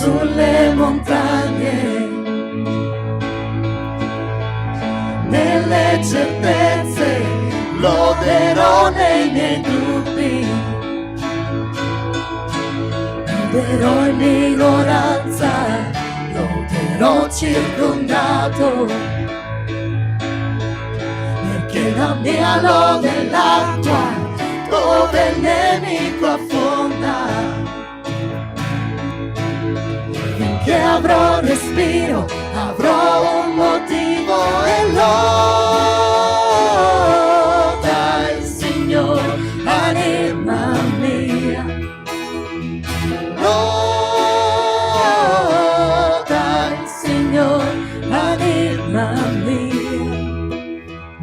sulle montagne, nelle certezze, loderò nei miei dubbi, loderò in ignoranza, loderò circondato, perché la mia lode è l'acqua dove il nemico affonda. Finché avrò respiro, avrò un motivo e loda il Signore, anima mia. Loda il Signore, anima mia.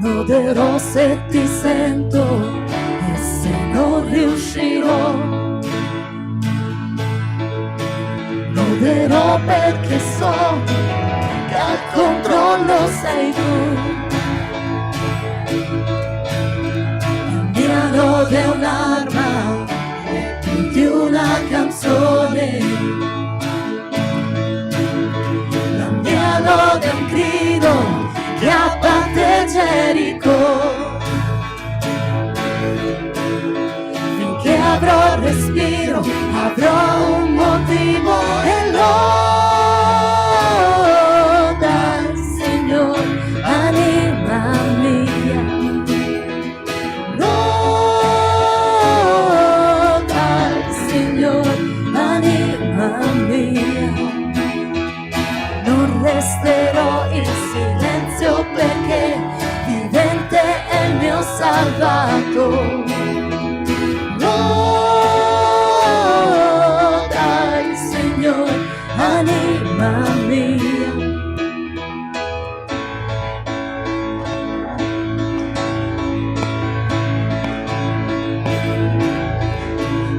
Loderò se ti sento e se non riuscirò. Loderò perché so che al controllo sei tu. La mia lode è un'arma, più di una canzone. La mia lode è un grido che abbatte Gerico. Finché avrò respiro, avrò un motivo e loda il Signore, anima mia. Loda il Signore, anima mia. Non resterò in silenzio perché vivente è il mio salvato. Anima mia.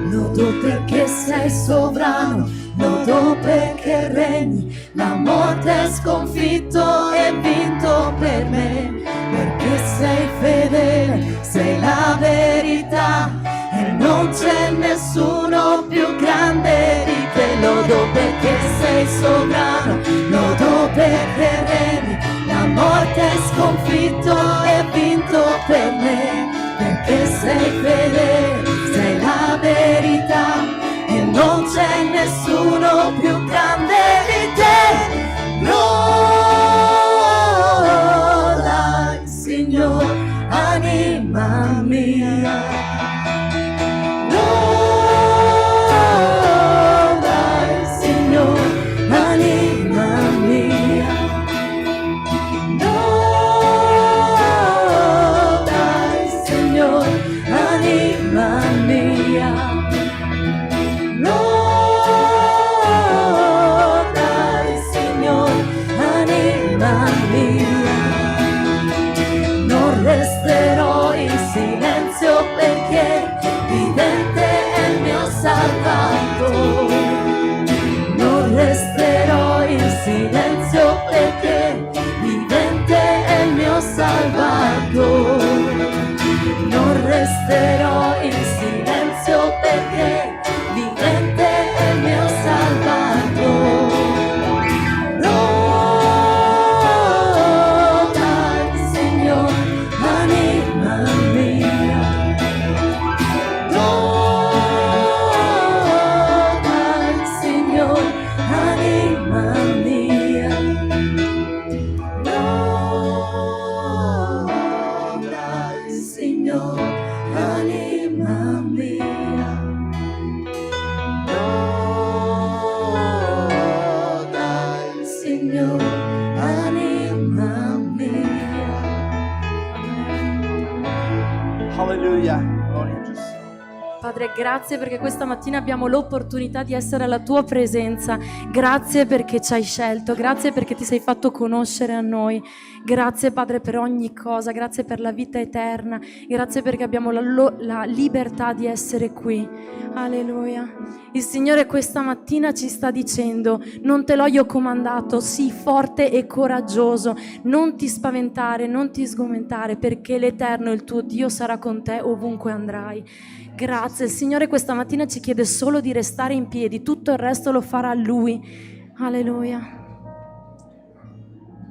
Lodo perché sei sovrano, lodo perché regni, la morte è sconfitto e vinto per me, perché sei fedele, sei la verità e non c'è nessuno più grande di te. Lodo perché sei sovrano, lodo perché regni, la morte è sconfitto e vinto per me, perché sei fedele, sei la verità e non c'è nessuno più grande di te. Loda il Signore, anima mia. Perché vivente è il mio salvato. Non resterò in silenzio perché vivente è il mio salvato. Non resterò in silenzio perché vivente è il mio salvato. Loda il Signore, anima mia. Padre, grazie perché questa mattina abbiamo l'opportunità di essere alla tua presenza. Grazie perché ci hai scelto, grazie perché ti sei fatto conoscere a noi. Grazie Padre per ogni cosa, grazie per la vita eterna, grazie perché abbiamo la libertà di essere qui. Alleluia. Il Signore questa mattina ci sta dicendo: non te l'ho io comandato, sii forte e coraggioso, non ti spaventare, non ti sgomentare, perché l'Eterno, il tuo Dio, sarà con te ovunque andrai. Grazie, il Signore questa mattina ci chiede solo di restare in piedi, tutto il resto lo farà Lui. Alleluia.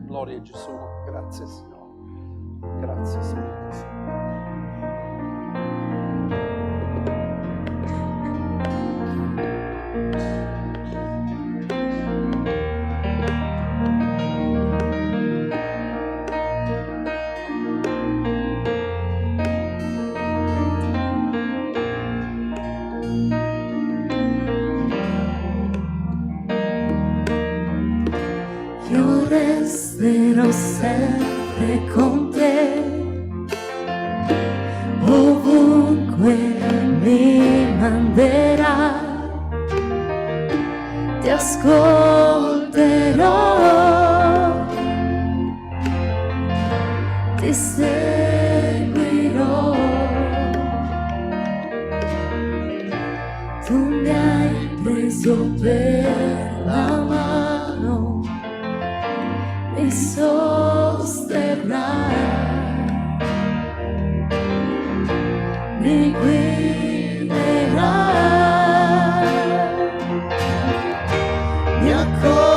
Gloria a Gesù, grazie Signore, grazie Spirito Santo. Io resterò sempre con te, ovunque mi manderai, ti ascolterò, ti seguirò. Tu mi hai preso per la mano, mi sosterrai, mi guiderai, mi accoglierai.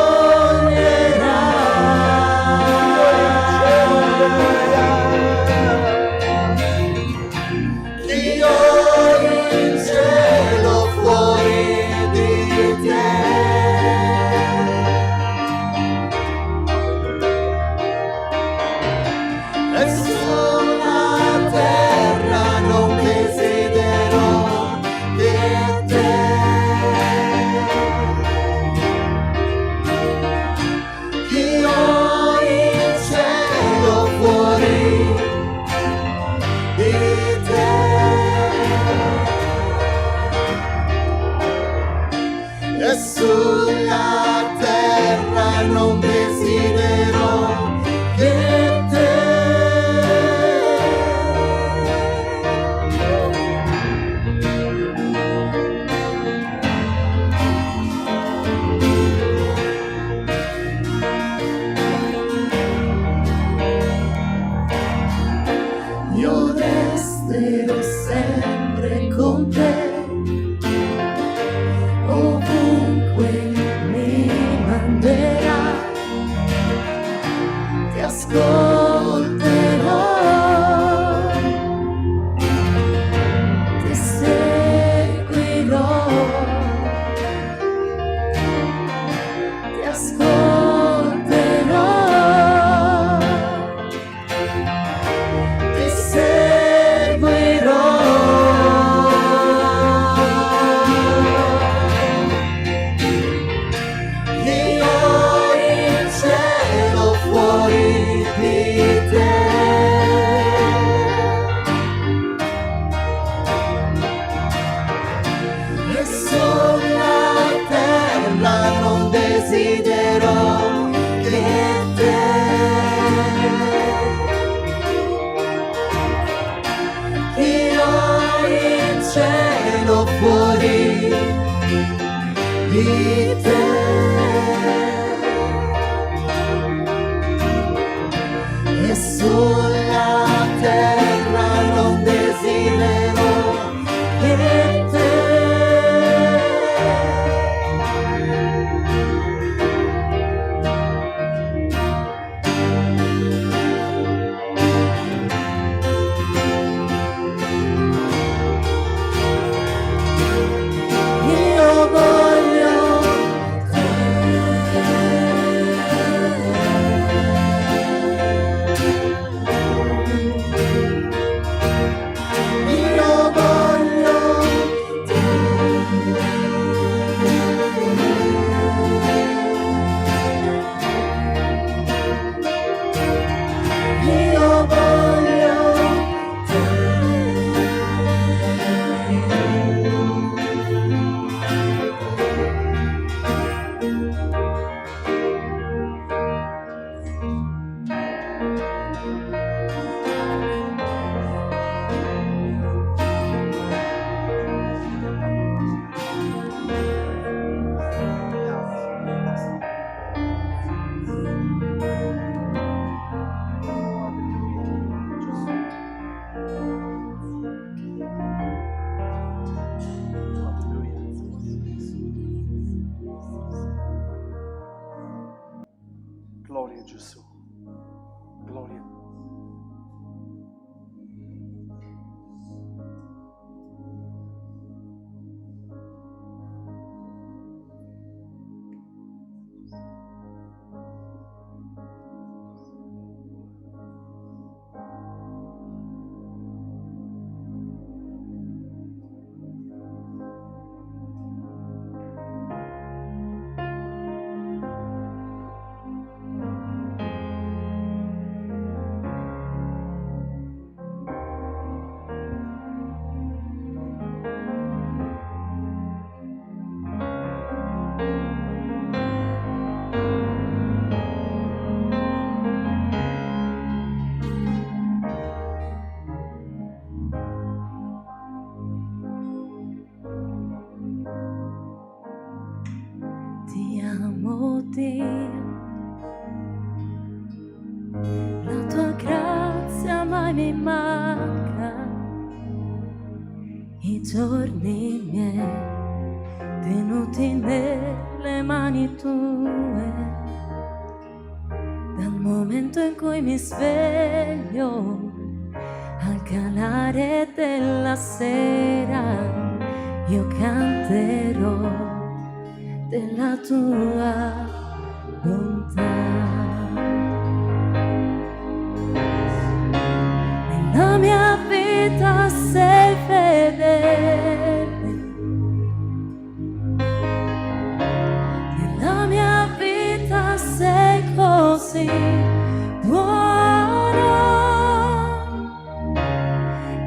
Io in cielo fuori di te, e sulla terra non desidero che te. Io in cielo fuori di te, e sulla terra non desidero che te. Io resterò sempre con te, ovunque mi manderai, ti ascolterò, ti seguirò, ti ascolterò, ti seguirò. Io in cielo fuori di te, e sulla terra non desidero che te. Io in cielo fuori di te, e sulla terra non desidero che te. Io voglio te. Dio. La tua grazia mai mi manca, i giorni miei tenuti nelle mani tue. Dal momento in cui mi sveglio al calare della sera, io canterò della tua bontà. Nella mia vita sei fedele, nella mia vita sei così buono,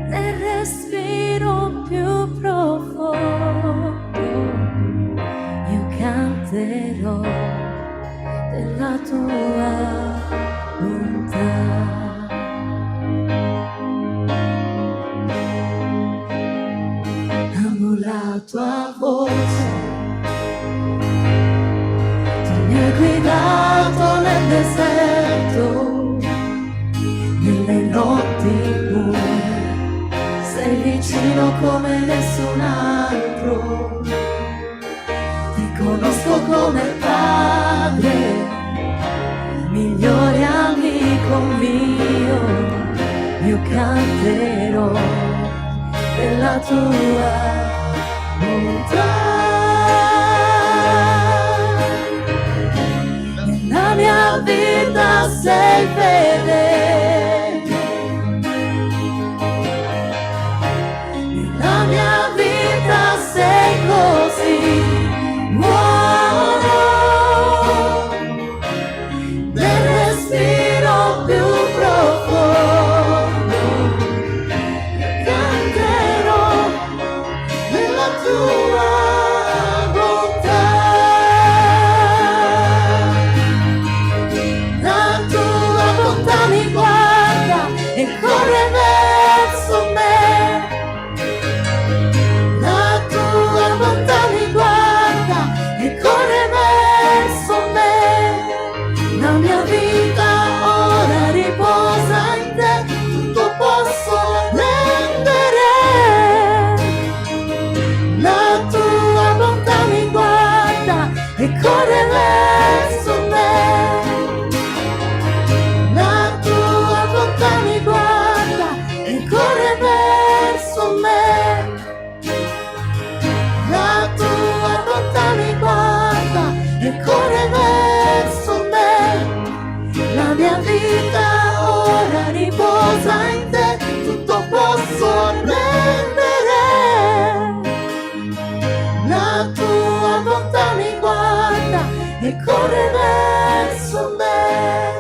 nel respiro più profondo io canterò della tua bontà. Amo la tua voce, tu mi hai guidato nel deserto, nelle notti buie, sei vicino come nessun altro. Ti conosco come padre, migliore amico mio, io canterò della tua bontà. Nella mia vita sei fedele, nella mia vita sei così buono, nel respiro più profondo canterò della tua bontà. La tua bontà mi guarda e corre verso me, la tua bontà mi guarda e corre verso me. La mia vita ora riposa in te, tutto posso rendere. La tua bontà mi guarda e corre verso me, la tua bontà mi guarda e corre verso me, la tua bontà mi guarda e corre verso me. La mia vita ora riposa in te, tutto posso rendere. La tua bontà mi guarda e corre verso me.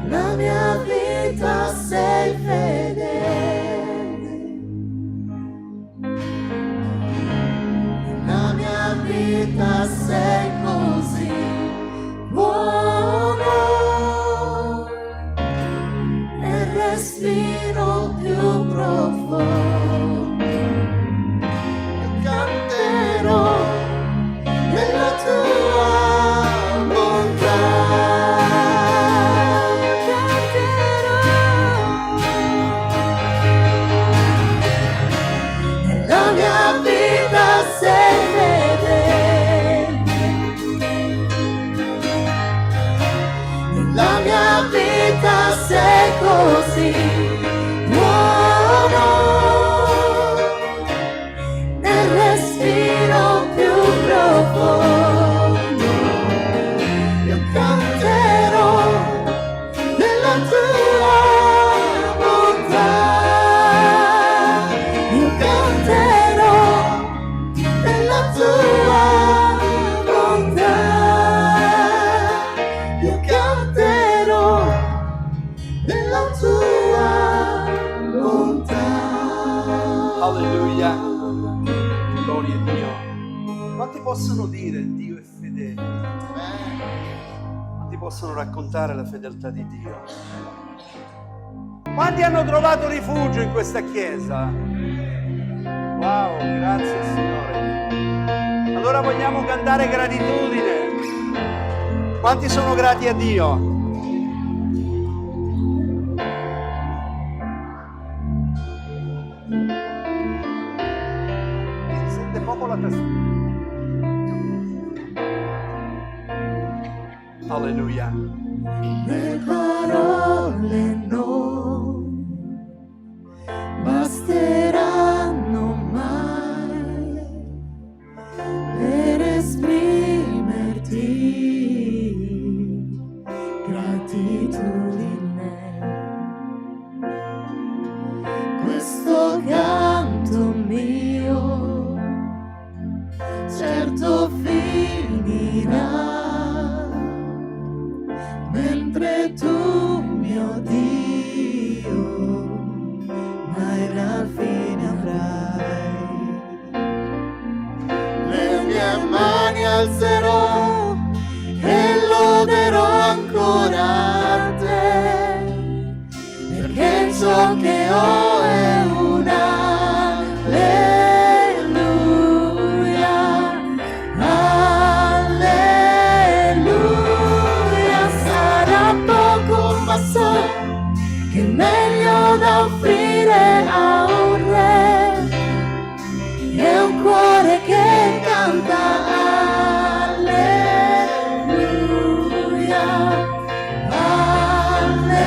Nella mia vita sei fedele, nella mia vita sei così buono, nel respiro più profondo canterò della tua bontà. Nella mia vita sei fedele, nella mia vita sei così buono, nel respiro più profondo io canterò della tua bontà, io canterò della tua bontà, io canterò della tua bontà. Alleluia. Gloria a Dio. Quanti possono dire Dio è fedele? Quanti possono raccontare la fedeltà di Dio? Quanti hanno trovato rifugio in questa chiesa? Wow, grazie Signore. Allora vogliamo cantare gratitudine. Quanti sono grati a Dio? Si sente poco la tastiera. Alleluia. Le parole non basteranno mai per esprimerti gratitudine. Questo canto mio certo finirà, mentre tu, mio Dio, mai la fine avrai. Le mie mani alzerò e loderò ancora te, perché ciò che ho è un alleluia, alleluia. Sarà poco ma so che è meglio da offrire a un re, è un cuore che canta alleluia, alleluia.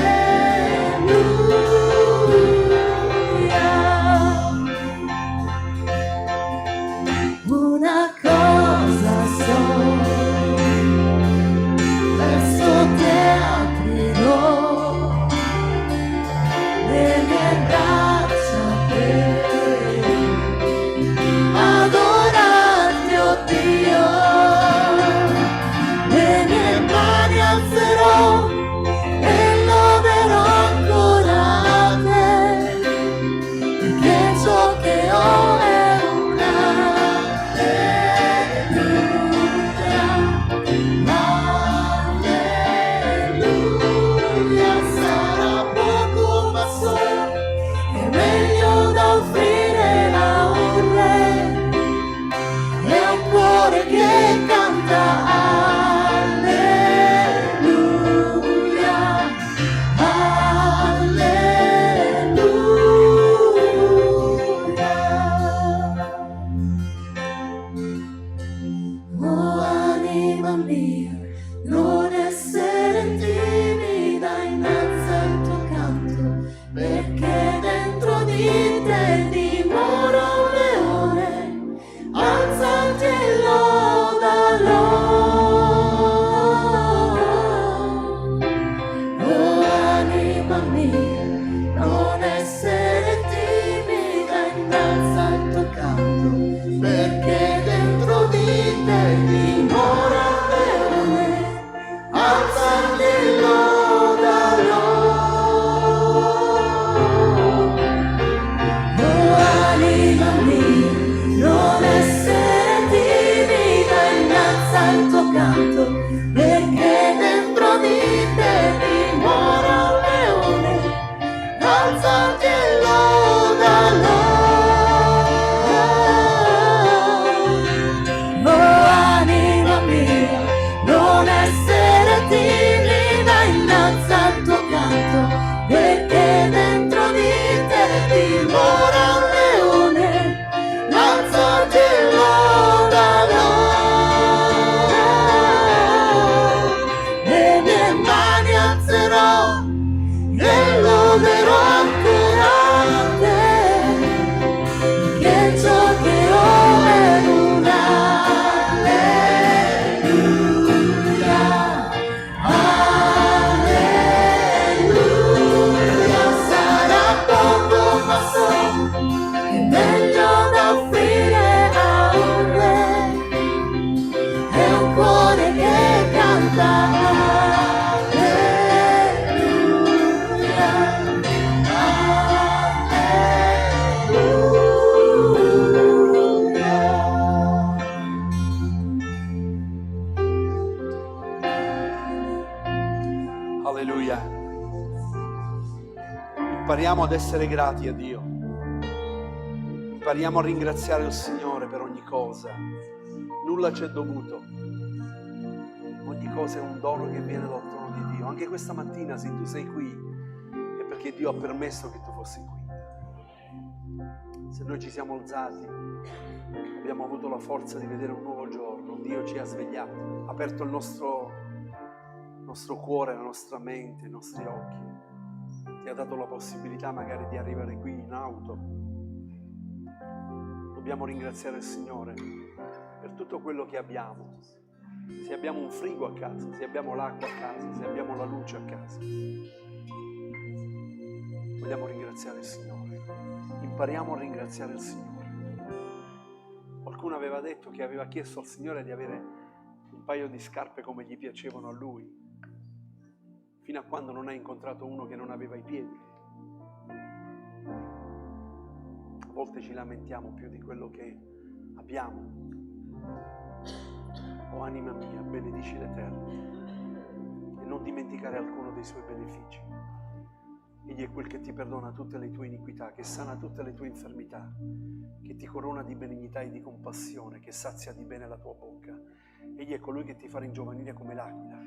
Una cosa so, verso te aprirò le mie braccia per adorarti, oh Dio. Le mie mani alzerò e loderò ancora te, perché ciò che ho è un alleluia, alleluia. Sarà poco ma so che è meglio da offrire a un re, è un cuore che canta alleluia, alleluia. Oh anima mia, non essere timida innanzi al tuo canto, perché dentro di te dimora un leone, alzati e lodalo. Oh anima mia, non essere timida innanzi al tuo canto, perché dentro di te dimora un leone, alzati e lodalo. Oh anima mia, non essere timida innanzi al tuo canto, perché dentro di te dimora un leone, alzati e lodalo. Oh anima mia, non essere timida innanzi al tuo canto, perché dentro di te dimora un leone, alzati e lodalo. Le mie mani alzerò e loderò ancora te, che ciò che ho è un alleluia, alleluia. Sarà poco ma so che è meglio da offrire a un re, è un cuore che canta alleluia, alleluia. Alleluia. Impariamo ad essere grati a Dio. Impariamo a ringraziare il Signore per ogni cosa. Nulla ci è dovuto. Ogni cosa è un dono che viene dal trono di Dio. Anche questa mattina, se tu sei qui, è perché Dio ha permesso che tu fossi qui. Se noi ci siamo alzati, abbiamo avuto la forza di vedere un nuovo giorno, Dio ci ha svegliati, ha aperto il nostro cuore, la nostra mente, i nostri occhi, ti ha dato la possibilità magari di arrivare qui in auto. Dobbiamo ringraziare il Signore per tutto quello che abbiamo. Se abbiamo un frigo a casa, se abbiamo l'acqua a casa, se abbiamo la luce a casa, vogliamo ringraziare il Signore. Impariamo a ringraziare il Signore. Qualcuno aveva detto che aveva chiesto al Signore di avere un paio di scarpe come gli piacevano a lui, fino a quando non ha incontrato uno che non aveva i piedi. A volte ci lamentiamo più di quello che abbiamo. Oh anima mia, benedici l'Eterno e non dimenticare alcuno dei suoi benefici. Egli è quel che ti perdona tutte le tue iniquità, che sana tutte le tue infermità, che ti corona di benignità e di compassione, che sazia di bene la tua bocca. Egli è colui che ti fa ringiovanire come l'aquila.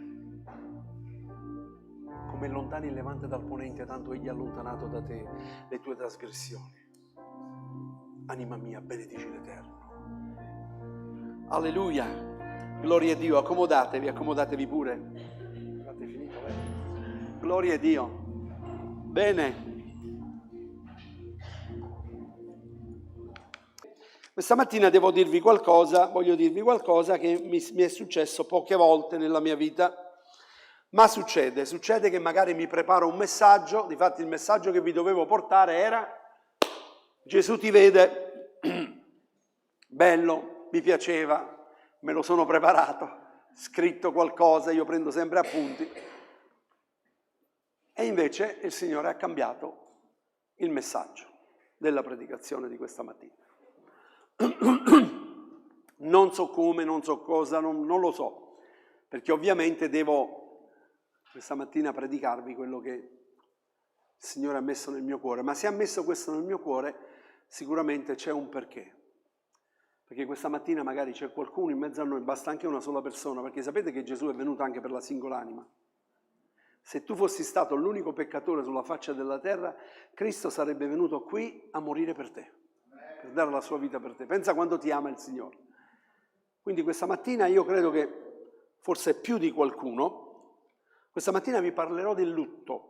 Come lontani il levante dal ponente, tanto egli ha allontanato da te le tue trasgressioni. Anima mia, benedici l'Eterno. Alleluia, gloria a Dio. Accomodatevi pure. Avete finito, gloria a Dio. Bene. Questa mattina voglio dirvi qualcosa che mi è successo poche volte nella mia vita. Ma succede che magari mi preparo un messaggio, difatti il messaggio che vi dovevo portare era: Gesù ti vede, bello, mi piaceva, me lo sono preparato, scritto qualcosa, io prendo sempre appunti. E invece il Signore ha cambiato il messaggio della predicazione di questa mattina. Non so come, non so cosa, non lo so, perché ovviamente devo questa mattina predicarvi quello che il Signore ha messo nel mio cuore, ma se ha messo questo nel mio cuore sicuramente c'è un perché, perché questa mattina magari c'è qualcuno in mezzo a noi, basta anche una sola persona, perché sapete che Gesù è venuto anche per la singola anima. Se tu fossi stato l'unico peccatore sulla faccia della terra, Cristo sarebbe venuto qui a morire per te, per dare la sua vita per te. Pensa quanto ti ama il Signore. Quindi questa mattina io credo che forse più di qualcuno, questa mattina vi parlerò del lutto.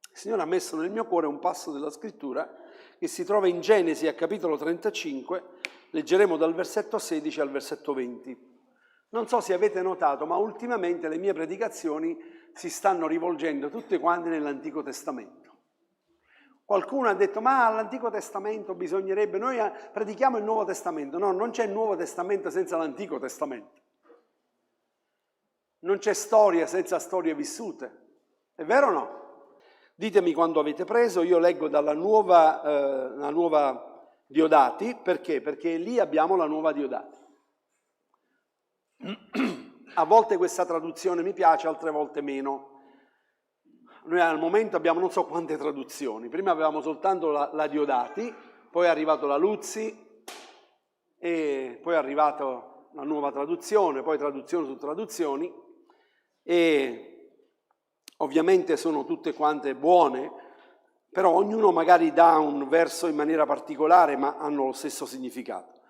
Il Signore ha messo nel mio cuore un passo della Scrittura che si trova in Genesi a capitolo 35, leggeremo dal versetto 16 al versetto 20. Non so se avete notato, ma ultimamente le mie predicazioni si stanno rivolgendo tutte quante nell'Antico Testamento. Qualcuno ha detto, ma all'Antico Testamento bisognerebbe, noi predichiamo il Nuovo Testamento. No, non c'è il Nuovo Testamento senza l'Antico Testamento. Non c'è storia senza storie vissute. È vero o no? Ditemi quando avete preso, io leggo dalla nuova Diodati, perché? Perché lì abbiamo la nuova Diodati. A volte questa traduzione mi piace, altre volte meno. Noi al momento abbiamo non so quante traduzioni. Prima avevamo soltanto la Diodati, poi è arrivato la Luzzi, e poi è arrivata la nuova traduzione, poi traduzione su traduzioni, e ovviamente sono tutte quante buone, però ognuno magari dà un verso in maniera particolare, ma hanno lo stesso significato.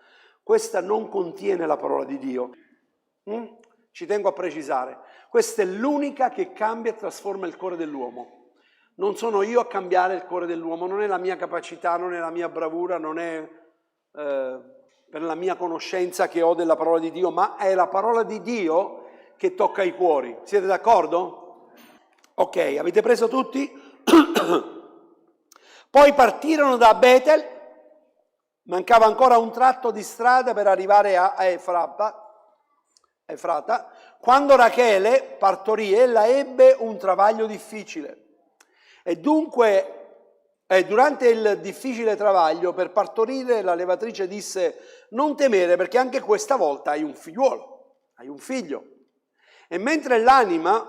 Questa non contiene la parola di Dio. Ci tengo a precisare, questa è l'unica che cambia e trasforma il cuore dell'uomo. Non sono io a cambiare il cuore dell'uomo, non è la mia capacità, non è la mia bravura, non è per la mia conoscenza che ho della parola di Dio, ma è la parola di Dio che tocca i cuori. Siete d'accordo? Ok, avete preso tutti? Poi partirono da Betel, mancava ancora un tratto di strada per arrivare a Efrata, quando Rachele partorì, ella ebbe un travaglio difficile. E dunque, durante il difficile travaglio, per partorire, la levatrice disse: non temere, perché anche questa volta hai un figliuolo, hai un figlio. E mentre l'anima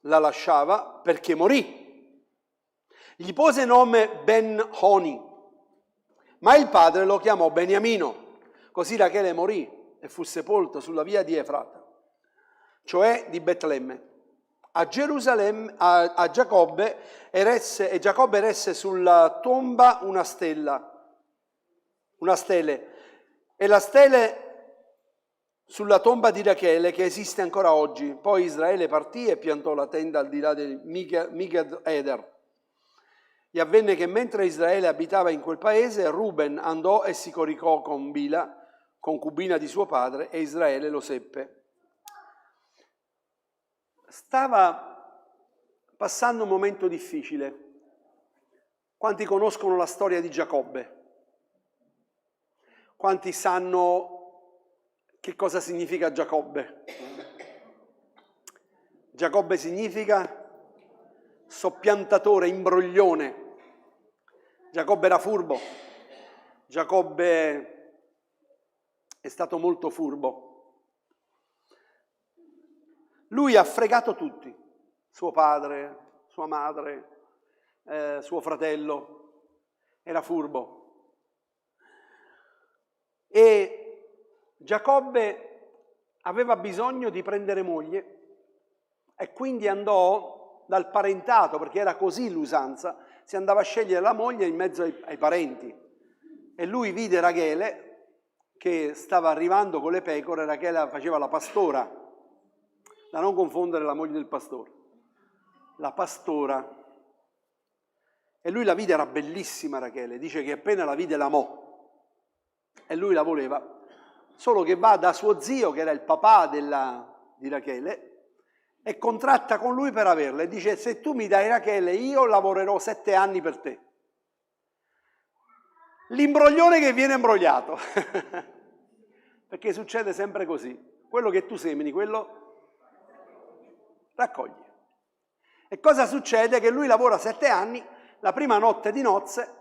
la lasciava, perché morì, gli pose nome Ben-Honi, ma il padre lo chiamò Beniamino, Così Rachele morì e fu sepolto sulla via di Efrata, cioè di Betlemme. A Gerusalemme, a Giacobbe eresse sulla tomba una stele, e la stele sulla tomba di Rachele che esiste ancora oggi. Poi Israele partì e piantò la tenda al di là di Migdal Eder. E avvenne che mentre Israele abitava in quel paese, Ruben andò e si coricò con Bila, concubina di suo padre, e Israele lo seppe. Stava passando un momento difficile. Quanti conoscono la storia di Giacobbe? Quanti sanno che cosa significa Giacobbe? Giacobbe significa soppiantatore, imbroglione. Giacobbe era furbo. Giacobbe è stato molto furbo. Lui ha fregato tutti, suo padre, sua madre, suo fratello, era furbo. E Giacobbe aveva bisogno di prendere moglie e quindi andò dal parentato, perché era così l'usanza, si andava a scegliere la moglie in mezzo ai parenti. E lui vide Rachele che stava arrivando con le pecore. Rachele faceva la pastora, da non confondere la moglie del pastore, la pastora. E lui la vide, era bellissima Rachele, dice che appena la vide l'amò e lui la voleva, solo che va da suo zio, che era il papà di Rachele, e contratta con lui per averla e dice: se tu mi dai Rachele io lavorerò 7 anni per te. L'imbroglione che viene imbrogliato, perché succede sempre così, quello che tu semini, quello raccogli. E cosa succede? Che lui lavora 7 anni, la prima notte di nozze,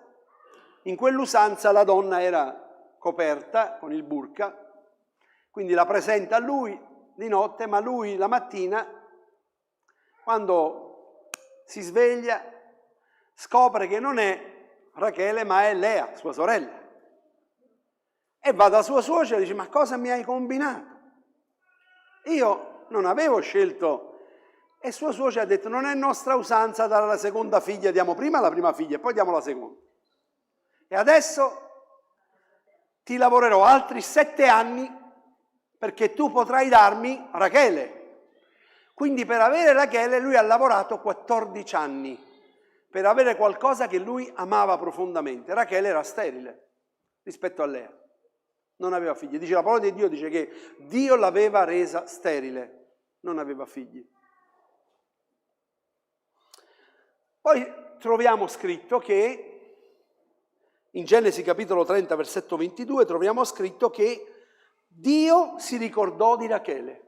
in quell'usanza la donna era coperta con il burka, quindi la presenta a lui di notte, ma lui la mattina, quando si sveglia, scopre che non è Rachele ma è Lea, sua sorella. E va da sua suocera e dice: ma cosa mi hai combinato? Io non avevo scelto. E sua suocera ha detto: non è nostra usanza dare la seconda figlia, diamo prima la prima figlia e poi diamo la seconda. E adesso ti lavorerò altri 7 anni perché tu potrai darmi Rachele. Quindi per avere Rachele lui ha lavorato 14 anni, per avere qualcosa che lui amava profondamente. Rachele era sterile rispetto a Lea, non aveva figli. Dice la parola di Dio, dice che Dio l'aveva resa sterile, non aveva figli. Poi troviamo scritto che, in Genesi capitolo 30, versetto 22, troviamo scritto che Dio si ricordò di Rachele.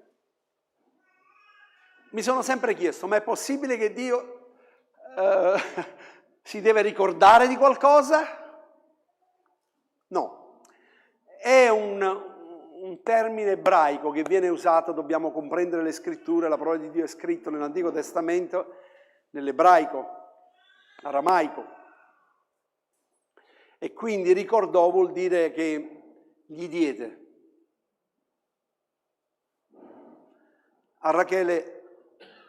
Mi sono sempre chiesto, ma è possibile che Dio si deve ricordare di qualcosa? No, è un termine ebraico che viene usato, dobbiamo comprendere le scritture, la parola di Dio è scritto nell'Antico Testamento, nell'ebraico, aramaico. E quindi ricordò vuol dire che gli diede a Rachele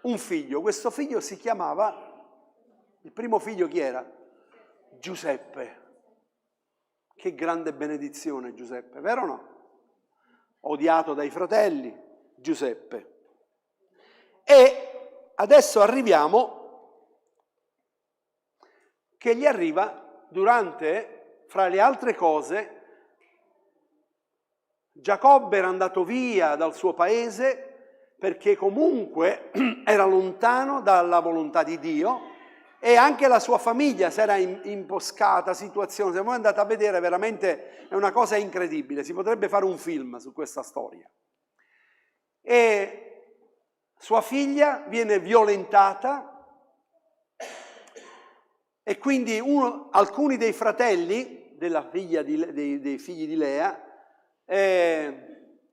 un figlio. Questo figlio si chiamava, il primo figlio chi era? Giuseppe. Che grande benedizione Giuseppe, vero o no? Odiato dai fratelli, Giuseppe. E adesso arriviamo che gli arriva durante, fra le altre cose, Giacobbe era andato via dal suo paese perché comunque era lontano dalla volontà di Dio, e anche la sua famiglia si era imposcata situazione. Se voi andate a vedere, veramente è una cosa incredibile, si potrebbe fare un film su questa storia. E sua figlia viene violentata e quindi alcuni dei fratelli della figlia dei figli di Lea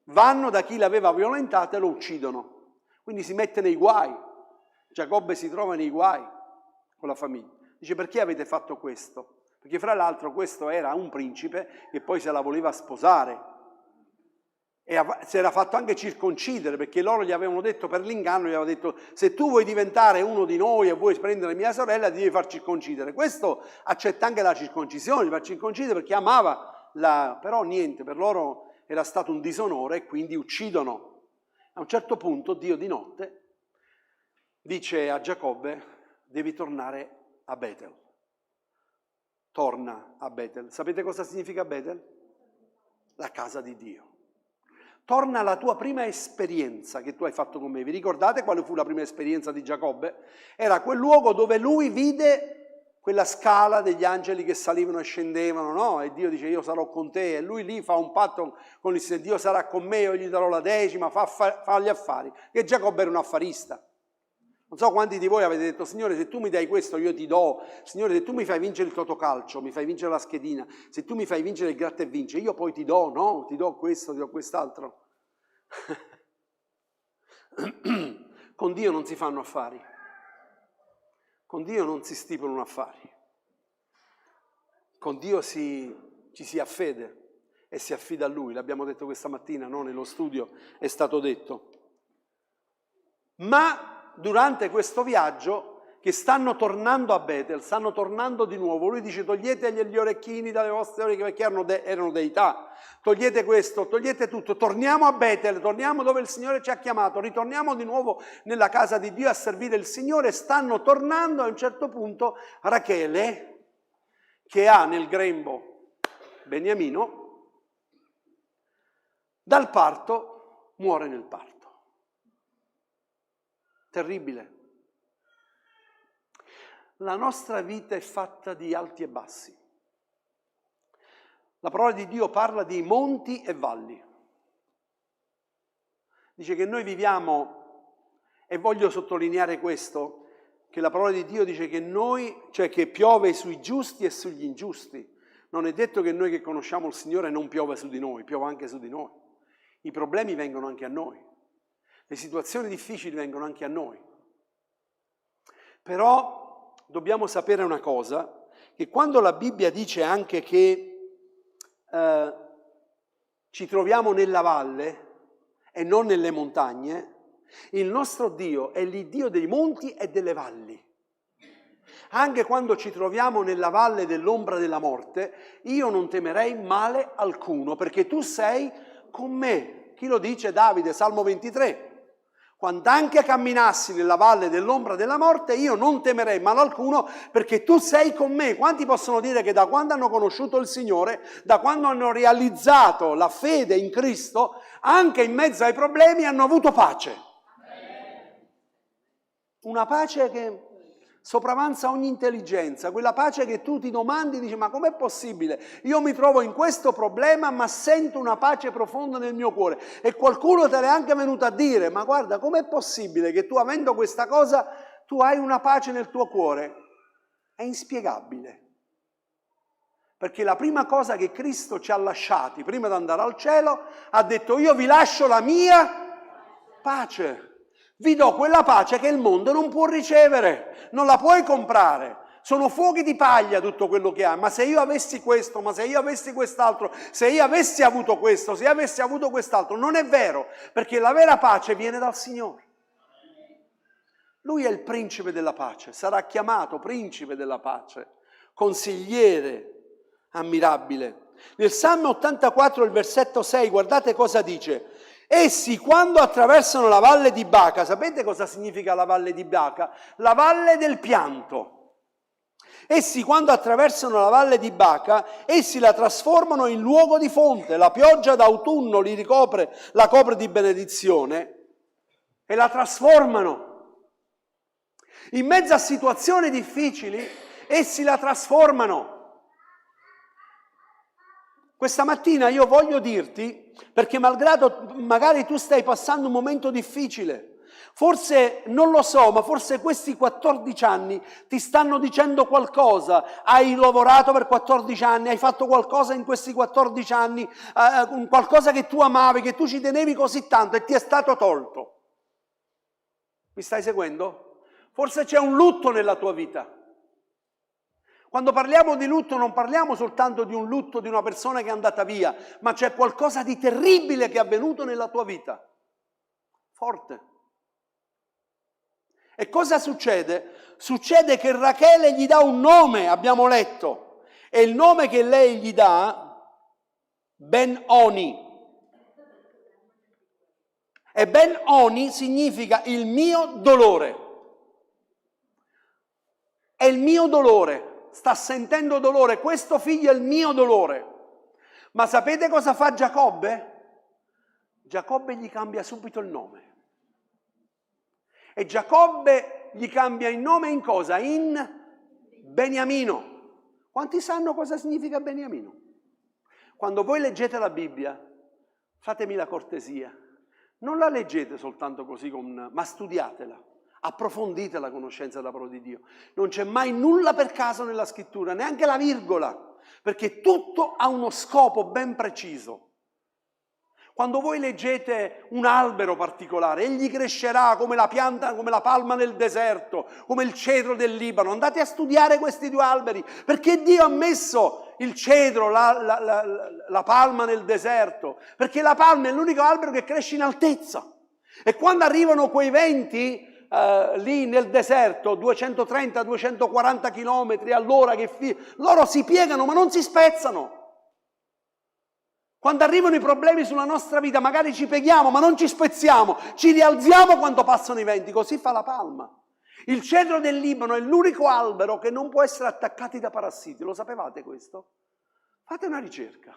vanno da chi l'aveva violentata e lo uccidono. Quindi si mette nei guai. Giacobbe si trova nei guai con la famiglia. Dice: perché avete fatto questo? Perché fra l'altro questo era un principe che poi se la voleva sposare E si era fatto anche circoncidere, perché loro gli avevano detto per l'inganno, gli avevano detto: se tu vuoi diventare uno di noi e vuoi prendere mia sorella, ti devi far circoncidere. Questo accetta anche la circoncisione, li fa circoncidere perché amava però niente, per loro era stato un disonore e quindi uccidono. A un certo punto Dio di notte dice a Giacobbe: devi tornare a Betel. Torna a Betel. Sapete cosa significa Betel? La casa di Dio. Torna alla tua prima esperienza che tu hai fatto con me. Vi ricordate quale fu la prima esperienza di Giacobbe? Era quel luogo dove lui vide quella scala degli angeli che salivano e scendevano, no? E Dio dice: io sarò con te. E lui lì fa un patto con il Signore: Dio sarà con me, io gli darò la decima, fa gli affari. E Giacobbe era un affarista. Non so quanti di voi avete detto: Signore, se tu mi dai questo io ti do. Signore, se tu mi fai vincere il totocalcio, mi fai vincere la schedina, se tu mi fai vincere il gratta e vince, io poi ti do, no? Ti do questo, ti do quest'altro. Con Dio non si fanno affari. Con Dio non si stipulano affari. Con Dio ci si affede e si affida a Lui. L'abbiamo detto questa mattina, no? Nello studio è stato detto. Ma durante questo viaggio, che stanno tornando a Betel, stanno tornando di nuovo, lui dice: toglietegli gli orecchini dalle vostre orecchie, perché erano deità, togliete questo, togliete tutto, torniamo a Betel, torniamo dove il Signore ci ha chiamato, ritorniamo di nuovo nella casa di Dio a servire il Signore. Stanno tornando. A un certo punto Rachele, che ha nel grembo Beniamino, dal parto muore nel parto. Terribile. La nostra vita è fatta di alti e bassi. La parola di Dio parla di monti e valli. Dice che noi viviamo, e voglio sottolineare questo, che la parola di Dio dice che che piove sui giusti e sugli ingiusti. Non è detto che noi che conosciamo il Signore non piove su di noi, piove anche su di noi. I problemi vengono anche a noi. Le situazioni difficili vengono anche a noi. Però dobbiamo sapere una cosa, che quando la Bibbia dice anche che ci troviamo nella valle e non nelle montagne, il nostro Dio è l'Iddio dei monti e delle valli. Anche quando ci troviamo nella valle dell'ombra della morte, io non temerei male alcuno, perché tu sei con me. Chi lo dice? Davide, Salmo 23. Quando anche camminassi nella valle dell'ombra della morte, io non temerei male alcuno, perché tu sei con me. Quanti possono dire che da quando hanno conosciuto il Signore, da quando hanno realizzato la fede in Cristo, anche in mezzo ai problemi hanno avuto pace? Una pace che sopravanza ogni intelligenza, quella pace che tu ti domandi, dici: ma com'è possibile? Io mi trovo in questo problema, ma sento una pace profonda nel mio cuore. E qualcuno te l'è anche venuto a dire: ma guarda, com'è possibile che tu, avendo questa cosa, tu hai una pace nel tuo cuore? È inspiegabile. Perché la prima cosa che Cristo ci ha lasciati prima di andare al cielo, ha detto: io vi lascio la mia pace. Vi do quella pace che il mondo non può ricevere, non la puoi comprare. Sono fuochi di paglia tutto quello che ha, ma se io avessi questo, ma se io avessi quest'altro, se io avessi avuto questo, se io avessi avuto quest'altro, non è vero, perché la vera pace viene dal Signore. Lui è il principe della pace, sarà chiamato principe della pace, consigliere ammirabile. Nel Salmo 84, il versetto 6, guardate cosa dice: essi quando attraversano la valle di Baca, sapete cosa significa la valle di Baca? La valle del pianto. Essi quando attraversano la valle di Baca, essi la trasformano in luogo di fonte, la pioggia d'autunno la copre di benedizione e la trasformano. In mezzo a situazioni difficili, essi la trasformano. Questa mattina io voglio dirti, perché malgrado magari tu stai passando un momento difficile, forse, non lo so, ma forse questi 14 anni ti stanno dicendo qualcosa. Hai lavorato per 14 anni, hai fatto qualcosa in questi 14 anni, qualcosa che tu amavi, che tu ci tenevi così tanto e ti è stato tolto. Mi stai seguendo? Forse c'è un lutto nella tua vita. Quando parliamo di lutto non parliamo soltanto di un lutto di una persona che è andata via, ma c'è qualcosa di terribile che è avvenuto nella tua vita. Forte. E cosa succede? Succede che Rachele gli dà un nome, abbiamo letto, e il nome che lei gli dà, Ben-Oni. E Ben-Oni significa il mio dolore. È il mio dolore, sta sentendo dolore, questo figlio è il mio dolore. Ma sapete cosa fa Giacobbe? Giacobbe gli cambia subito il nome. E Giacobbe gli cambia il nome in cosa? In Beniamino. Quanti sanno cosa significa Beniamino? Quando voi leggete la Bibbia, fatemi la cortesia, non la leggete soltanto così, ma studiatela. Approfondite la conoscenza della parola di Dio. Non c'è mai nulla per caso nella scrittura, neanche la virgola, perché tutto ha uno scopo ben preciso. Quando voi leggete un albero particolare, egli crescerà come la pianta, come la palma nel deserto, come il cedro del Libano. Andate a studiare questi due alberi, perché Dio ha messo il cedro, la palma nel deserto, perché la palma è l'unico albero che cresce in altezza. E quando arrivano quei venti lì nel deserto, 230-240 chilometri all'ora, loro si piegano ma non si spezzano. Quando arrivano i problemi sulla nostra vita, magari ci pieghiamo ma non ci spezziamo, ci rialziamo quando passano i venti, così fa la palma. Il cedro del Libano è l'unico albero che non può essere attaccato da parassiti, lo sapevate questo? Fate una ricerca.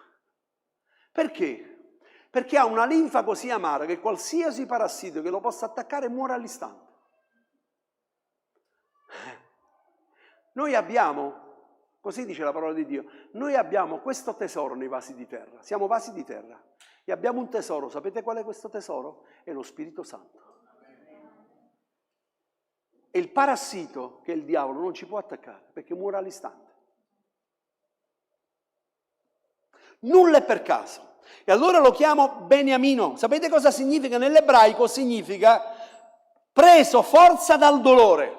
Perché? Perché ha una linfa così amara che qualsiasi parassito che lo possa attaccare muore all'istante. Noi abbiamo, così dice la parola di Dio, noi abbiamo questo tesoro nei vasi di terra, siamo vasi di terra e abbiamo un tesoro, sapete qual è questo tesoro? È lo Spirito Santo. E il parassito, che è il diavolo, non ci può attaccare perché muore all'istante. Nulla è per caso. E allora lo chiamo Beniamino. Sapete cosa significa? Nell'ebraico significa preso forza dal dolore.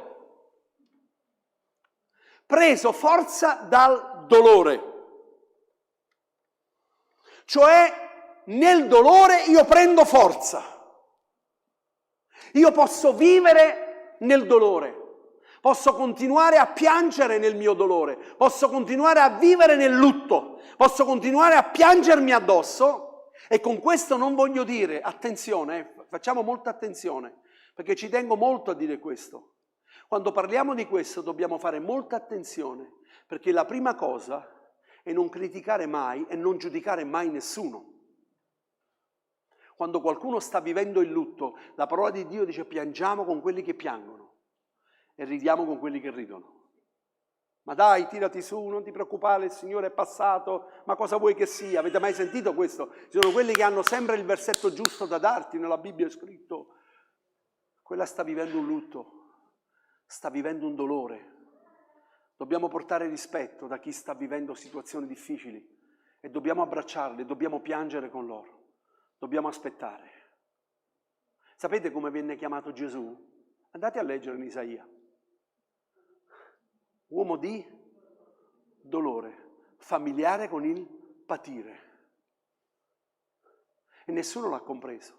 Preso forza dal dolore. Cioè, nel dolore io prendo forza. Io posso vivere nel dolore. Posso continuare a piangere nel mio dolore. Posso continuare a vivere nel lutto. Posso continuare a piangermi addosso. E con questo non voglio dire, attenzione, facciamo molta attenzione, perché ci tengo molto a dire questo. Quando parliamo di questo dobbiamo fare molta attenzione, perché la prima cosa è non criticare mai e non giudicare mai nessuno. Quando qualcuno sta vivendo il lutto, la parola di Dio dice piangiamo con quelli che piangono e ridiamo con quelli che ridono. Ma dai, tirati su, non ti preoccupare, il Signore è passato, ma cosa vuoi che sia? Avete mai sentito questo? Ci sono quelli che hanno sempre il versetto giusto da darti, nella Bibbia è scritto. Quella sta vivendo un lutto. Sta vivendo un dolore. Dobbiamo portare rispetto da chi sta vivendo situazioni difficili e dobbiamo abbracciarli, dobbiamo piangere con loro, dobbiamo aspettare. Sapete come venne chiamato Gesù? Andate a leggere in Isaia. Uomo di dolore, familiare con il patire. E nessuno l'ha compreso,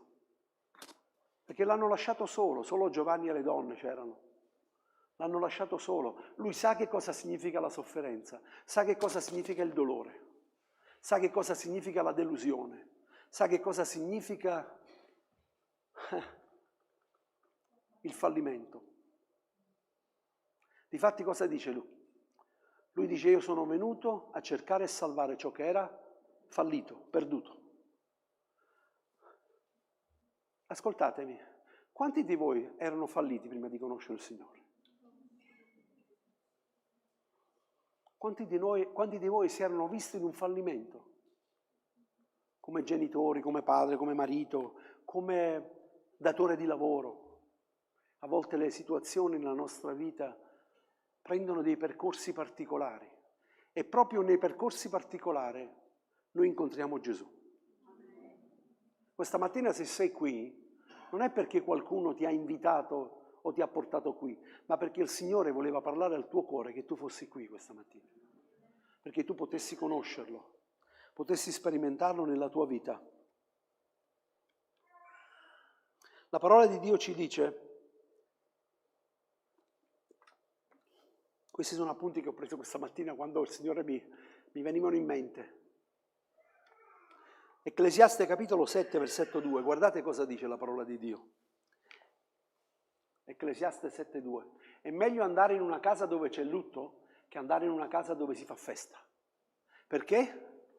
perché l'hanno lasciato solo Giovanni e le donne c'erano. L'hanno lasciato solo. Lui sa che cosa significa la sofferenza, sa che cosa significa il dolore, sa che cosa significa la delusione, sa che cosa significa il fallimento. Difatti cosa dice lui? Lui dice io sono venuto a cercare e salvare ciò che era fallito, perduto. Ascoltatemi, quanti di voi erano falliti prima di conoscere il Signore? Quanti di voi si erano visti in un fallimento? Come genitori, come padre, come marito, come datore di lavoro. A volte le situazioni nella nostra vita prendono dei percorsi particolari e proprio nei percorsi particolari noi incontriamo Gesù. Questa mattina se sei qui non è perché qualcuno ti ha invitato o ti ha portato qui, ma perché il Signore voleva parlare al tuo cuore che tu fossi qui questa mattina, perché tu potessi conoscerlo, potessi sperimentarlo nella tua vita. La parola di Dio ci dice, questi sono appunti che ho preso questa mattina quando il Signore mi venivano in mente. Ecclesiaste capitolo 7, versetto 2, guardate cosa dice la parola di Dio. Ecclesiaste 7,2. È meglio andare in una casa dove c'è lutto che andare in una casa dove si fa festa. Perché?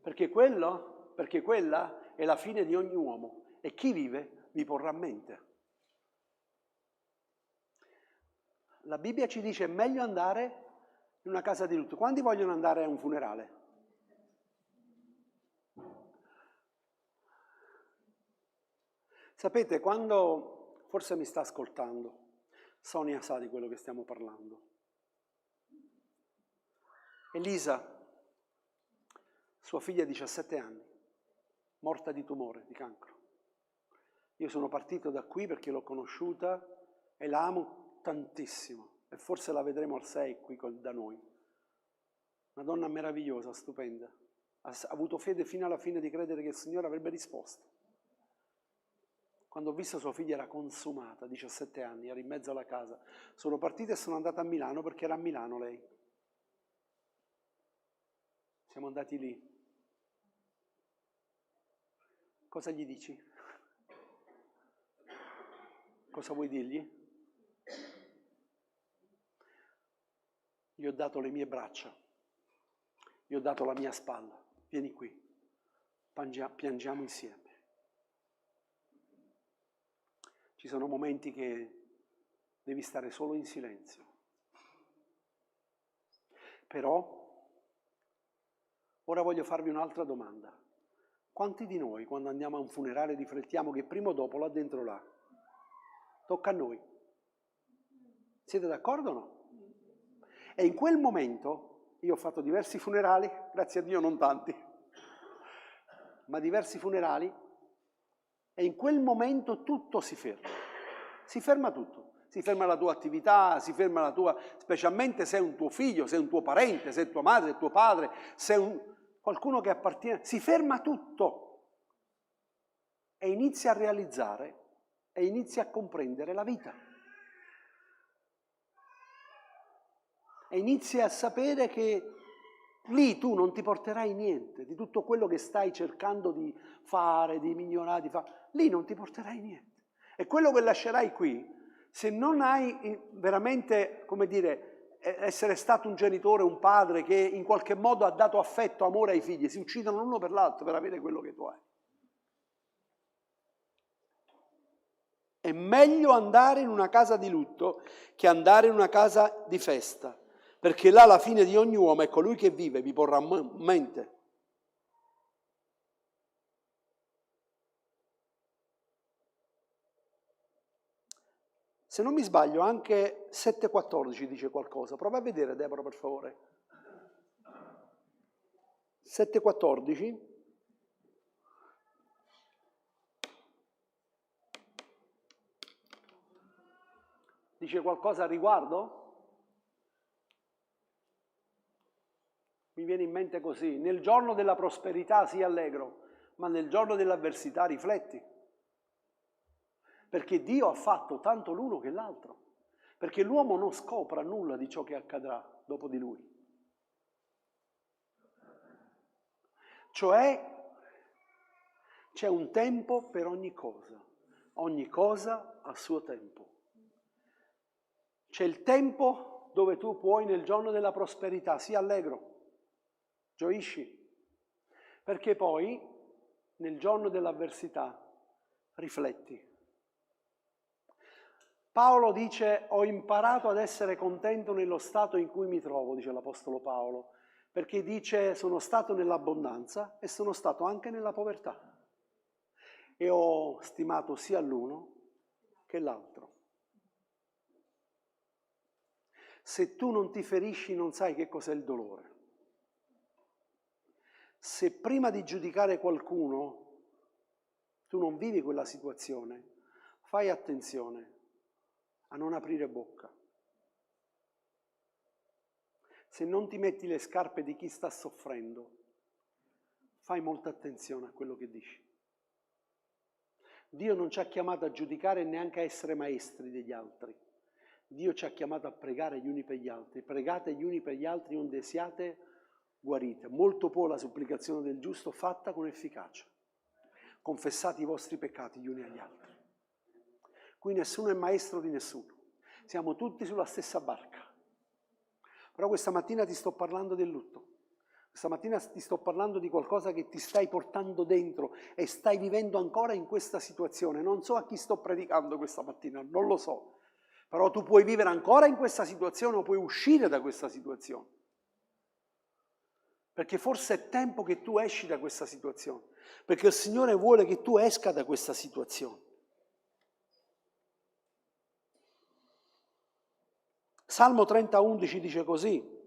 Perché quella è la fine di ogni uomo e chi vive vi porrà a mente. La Bibbia ci dice è meglio andare in una casa di lutto. Quanti vogliono andare a un funerale? Sapete, quando, forse mi sta ascoltando, Sonia sa di quello che stiamo parlando. Elisa, sua figlia di 17 anni, morta di tumore, di cancro. Io sono partito da qui perché l'ho conosciuta e la amo tantissimo e forse la vedremo al 6 qui da noi. Una donna meravigliosa, stupenda. Ha avuto fede fino alla fine di credere che il Signore avrebbe risposto. Quando ho visto sua figlia era consumata, 17 anni, era in mezzo alla casa. Sono partita e sono andata a Milano perché era a Milano lei. Siamo andati lì. Cosa gli dici? Cosa vuoi dirgli? Gli ho dato le mie braccia, gli ho dato la mia spalla. Vieni qui, piangiamo insieme. Ci sono momenti che devi stare solo in silenzio. Però, ora voglio farvi un'altra domanda. Quanti di noi, quando andiamo a un funerale, riflettiamo che prima o dopo, là dentro là, tocca a noi? Siete d'accordo o no? E in quel momento, io ho fatto diversi funerali, grazie a Dio non tanti, ma diversi funerali, e in quel momento tutto si ferma tutto, si ferma la tua attività, si ferma la tua, specialmente se è un tuo figlio, se è un tuo parente, se è tua madre, se è tuo padre, se è qualcuno che appartiene, si ferma tutto e inizia a realizzare e inizia a comprendere la vita. E inizi a sapere che lì tu non ti porterai niente di tutto quello che stai cercando di fare, di migliorare, lì non ti porterai niente. E quello che lascerai qui, se non hai veramente, come dire, essere stato un genitore, un padre che in qualche modo ha dato affetto, amore ai figli, si uccidono l'uno per l'altro per avere quello che tu hai. È meglio andare in una casa di lutto che andare in una casa di festa. Perché là la fine di ogni uomo è colui che vive, vi porrà a mente. Se non mi sbaglio anche 7,14 dice qualcosa. Prova a vedere, Deborah, per favore. 7,14. Dice qualcosa a riguardo? Mi viene in mente così, nel giorno della prosperità sii allegro, ma nel giorno dell'avversità rifletti. Perché Dio ha fatto tanto l'uno che l'altro. Perché l'uomo non scopra nulla di ciò che accadrà dopo di lui. Cioè, c'è un tempo per ogni cosa ha suo tempo. C'è il tempo dove tu puoi nel giorno della prosperità, sii allegro. Gioisci, perché poi nel giorno dell'avversità rifletti. Paolo dice, ho imparato ad essere contento nello stato in cui mi trovo, dice l'Apostolo Paolo, perché dice, sono stato nell'abbondanza e sono stato anche nella povertà e ho stimato sia l'uno che l'altro. Se tu non ti ferisci non sai che cos'è il dolore. Se prima di giudicare qualcuno tu non vivi quella situazione, fai attenzione, a non aprire bocca. Se non ti metti le scarpe di chi sta soffrendo, fai molta attenzione a quello che dici. Dio non ci ha chiamato a giudicare e neanche a essere maestri degli altri. Dio ci ha chiamato a pregare gli uni per gli altri. Pregate gli uni per gli altri onde siate guarite. Molto può la supplicazione del giusto fatta con efficacia. Confessate i vostri peccati gli uni agli altri. Qui nessuno è maestro di nessuno. Siamo tutti sulla stessa barca. Però questa mattina ti sto parlando del lutto. Questa mattina ti sto parlando di qualcosa che ti stai portando dentro e stai vivendo ancora in questa situazione. Non so a chi sto predicando questa mattina, non lo so. Però tu puoi vivere ancora in questa situazione o puoi uscire da questa situazione. Perché forse è tempo che tu esci da questa situazione. Perché il Signore vuole che tu esca da questa situazione. Salmo 30:11 dice così.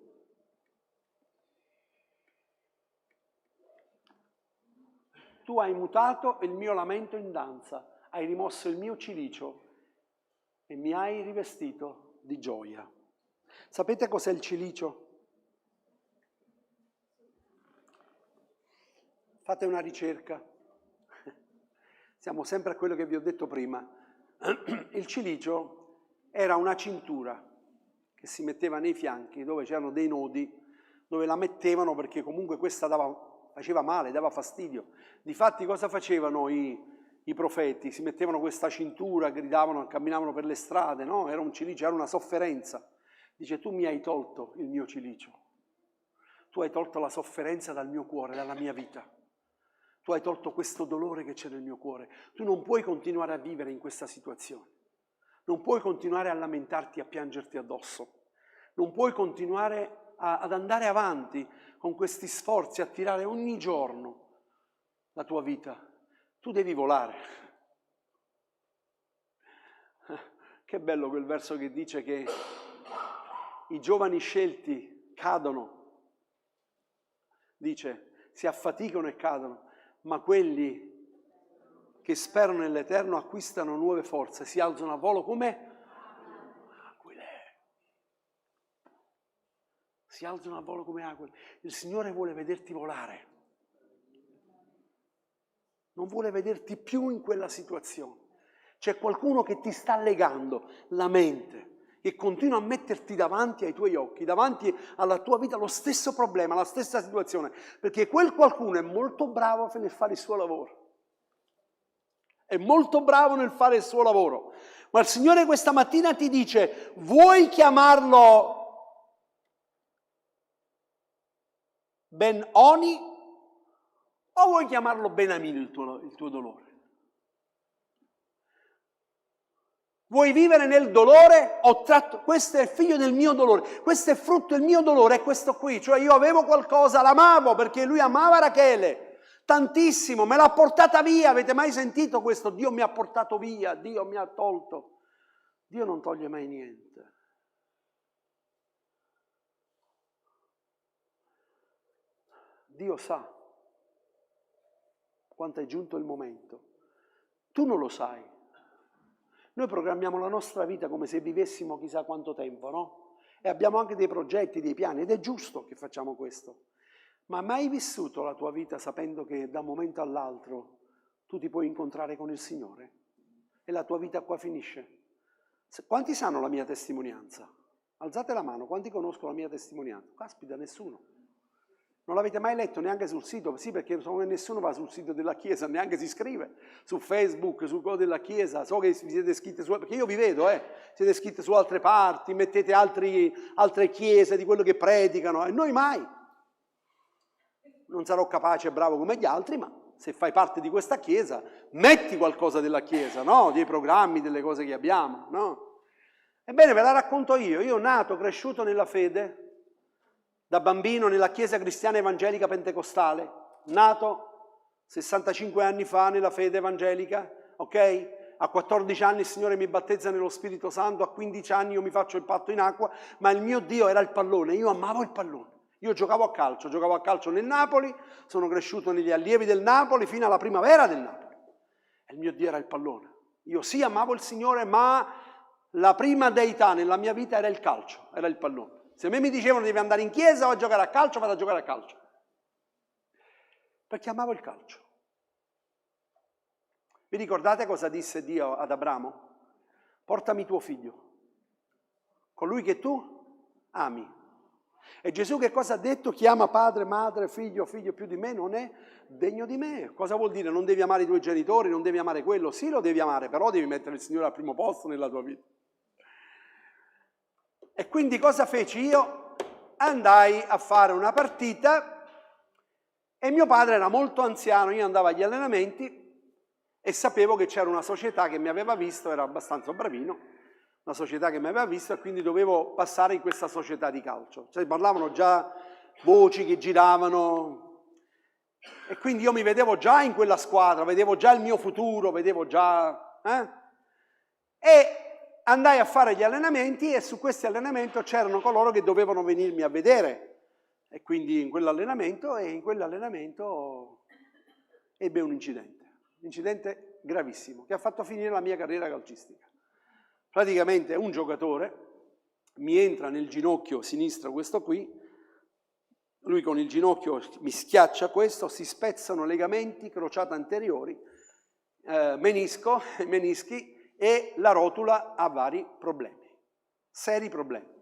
Tu hai mutato il mio lamento in danza, hai rimosso il mio cilicio e mi hai rivestito di gioia. Sapete cos'è il cilicio? Fate una ricerca. Siamo sempre a quello che vi ho detto prima. Il cilicio era una cintura che si metteva nei fianchi, dove c'erano dei nodi, dove la mettevano perché comunque questa faceva male, dava fastidio. Difatti cosa facevano i profeti? Si mettevano questa cintura, gridavano, camminavano per le strade, no? Era un cilicio, era una sofferenza. Dice, tu mi hai tolto il mio cilicio. Tu hai tolto la sofferenza dal mio cuore, dalla mia vita. Tu hai tolto questo dolore che c'è nel mio cuore. Tu non puoi continuare a vivere in questa situazione. Non puoi continuare a lamentarti, a piangerti addosso. Non puoi continuare ad andare avanti con questi sforzi, a tirare ogni giorno la tua vita. Tu devi volare. Che bello quel verso che dice che i giovani scelti cadono. Dice, si affaticano e cadono, ma quelli che sperano nell'Eterno acquistano nuove forze, si alzano a volo come aquile. Si alzano a volo come aquile. Il Signore vuole vederti volare. Non vuole vederti più in quella situazione. C'è qualcuno che ti sta legando la mente, che continua a metterti davanti ai tuoi occhi, davanti alla tua vita, lo stesso problema, la stessa situazione, perché quel qualcuno è molto bravo nel fare il suo lavoro. È molto bravo nel fare il suo lavoro. Ma il Signore questa mattina ti dice, vuoi chiamarlo Ben-Oni o vuoi chiamarlo Ben-Amin il tuo dolore? Vuoi vivere nel dolore? Questo è il figlio del mio dolore, questo è frutto del mio dolore, è questo qui. Cioè io avevo qualcosa, l'amavo perché lui amava Rachele tantissimo, me l'ha portata via. Avete mai sentito questo? Dio mi ha portato via, Dio mi ha tolto. Dio non toglie mai niente. Dio sa quanto è giunto il momento. Tu non lo sai. Noi programmiamo la nostra vita come se vivessimo chissà quanto tempo, no? E abbiamo anche dei progetti, dei piani, ed è giusto che facciamo questo. Ma mai vissuto la tua vita sapendo che da un momento all'altro tu ti puoi incontrare con il Signore e la tua vita qua finisce? Quanti sanno la mia testimonianza? Alzate la mano, quanti conoscono la mia testimonianza? Caspita, nessuno. Non l'avete mai letto neanche sul sito? Sì, perché nessuno va sul sito della Chiesa, neanche si iscrive su Facebook, sul sito della Chiesa. So che vi siete iscritti perché io vi vedo, siete iscritti su altre parti, mettete altre chiese di quello che predicano, e noi mai. Non sarò capace e bravo come gli altri, ma se fai parte di questa Chiesa, metti qualcosa della Chiesa, no? Dei programmi, delle cose che abbiamo, no? Ebbene, ve la racconto io. Io nato, cresciuto nella fede, da bambino nella Chiesa Cristiana Evangelica Pentecostale, nato 65 anni fa nella fede evangelica, ok? A 14 anni il Signore mi battezza nello Spirito Santo, a 15 anni io mi faccio il patto in acqua, ma il mio Dio era il pallone, io amavo il pallone. Io giocavo a calcio nel Napoli, sono cresciuto negli allievi del Napoli fino alla primavera del Napoli. E il mio Dio era il pallone. Io sì amavo il Signore, ma la prima deità nella mia vita era il calcio, era il pallone. Se a me mi dicevano devi andare in chiesa o a giocare a calcio, vado a giocare a calcio. Perché amavo il calcio. Vi ricordate cosa disse Dio ad Abramo? Portami tuo figlio, colui che tu ami. E Gesù che cosa ha detto? Chi ama padre, madre, figlio più di me non è degno di me. Cosa vuol dire? Non devi amare i tuoi genitori, non devi amare quello. Sì, lo devi amare, però devi mettere il Signore al primo posto nella tua vita. E quindi cosa feci io? Andai a fare una partita e mio padre era molto anziano, io andavo agli allenamenti e sapevo che c'era una società che mi aveva visto, era abbastanza bravino, una società che mi aveva visto e quindi dovevo passare in questa società di calcio. Cioè parlavano già voci che giravano e quindi io mi vedevo già in quella squadra, vedevo già il mio futuro, vedevo già... E andai a fare gli allenamenti e su questi allenamenti c'erano coloro che dovevano venirmi a vedere e quindi in quell'allenamento ebbe un incidente gravissimo che ha fatto finire la mia carriera calcistica. Praticamente un giocatore mi entra nel ginocchio sinistro, questo qui, lui con il ginocchio mi schiaccia questo, si spezzano legamenti, crociate anteriori, menischi e la rotula ha vari problemi, seri problemi.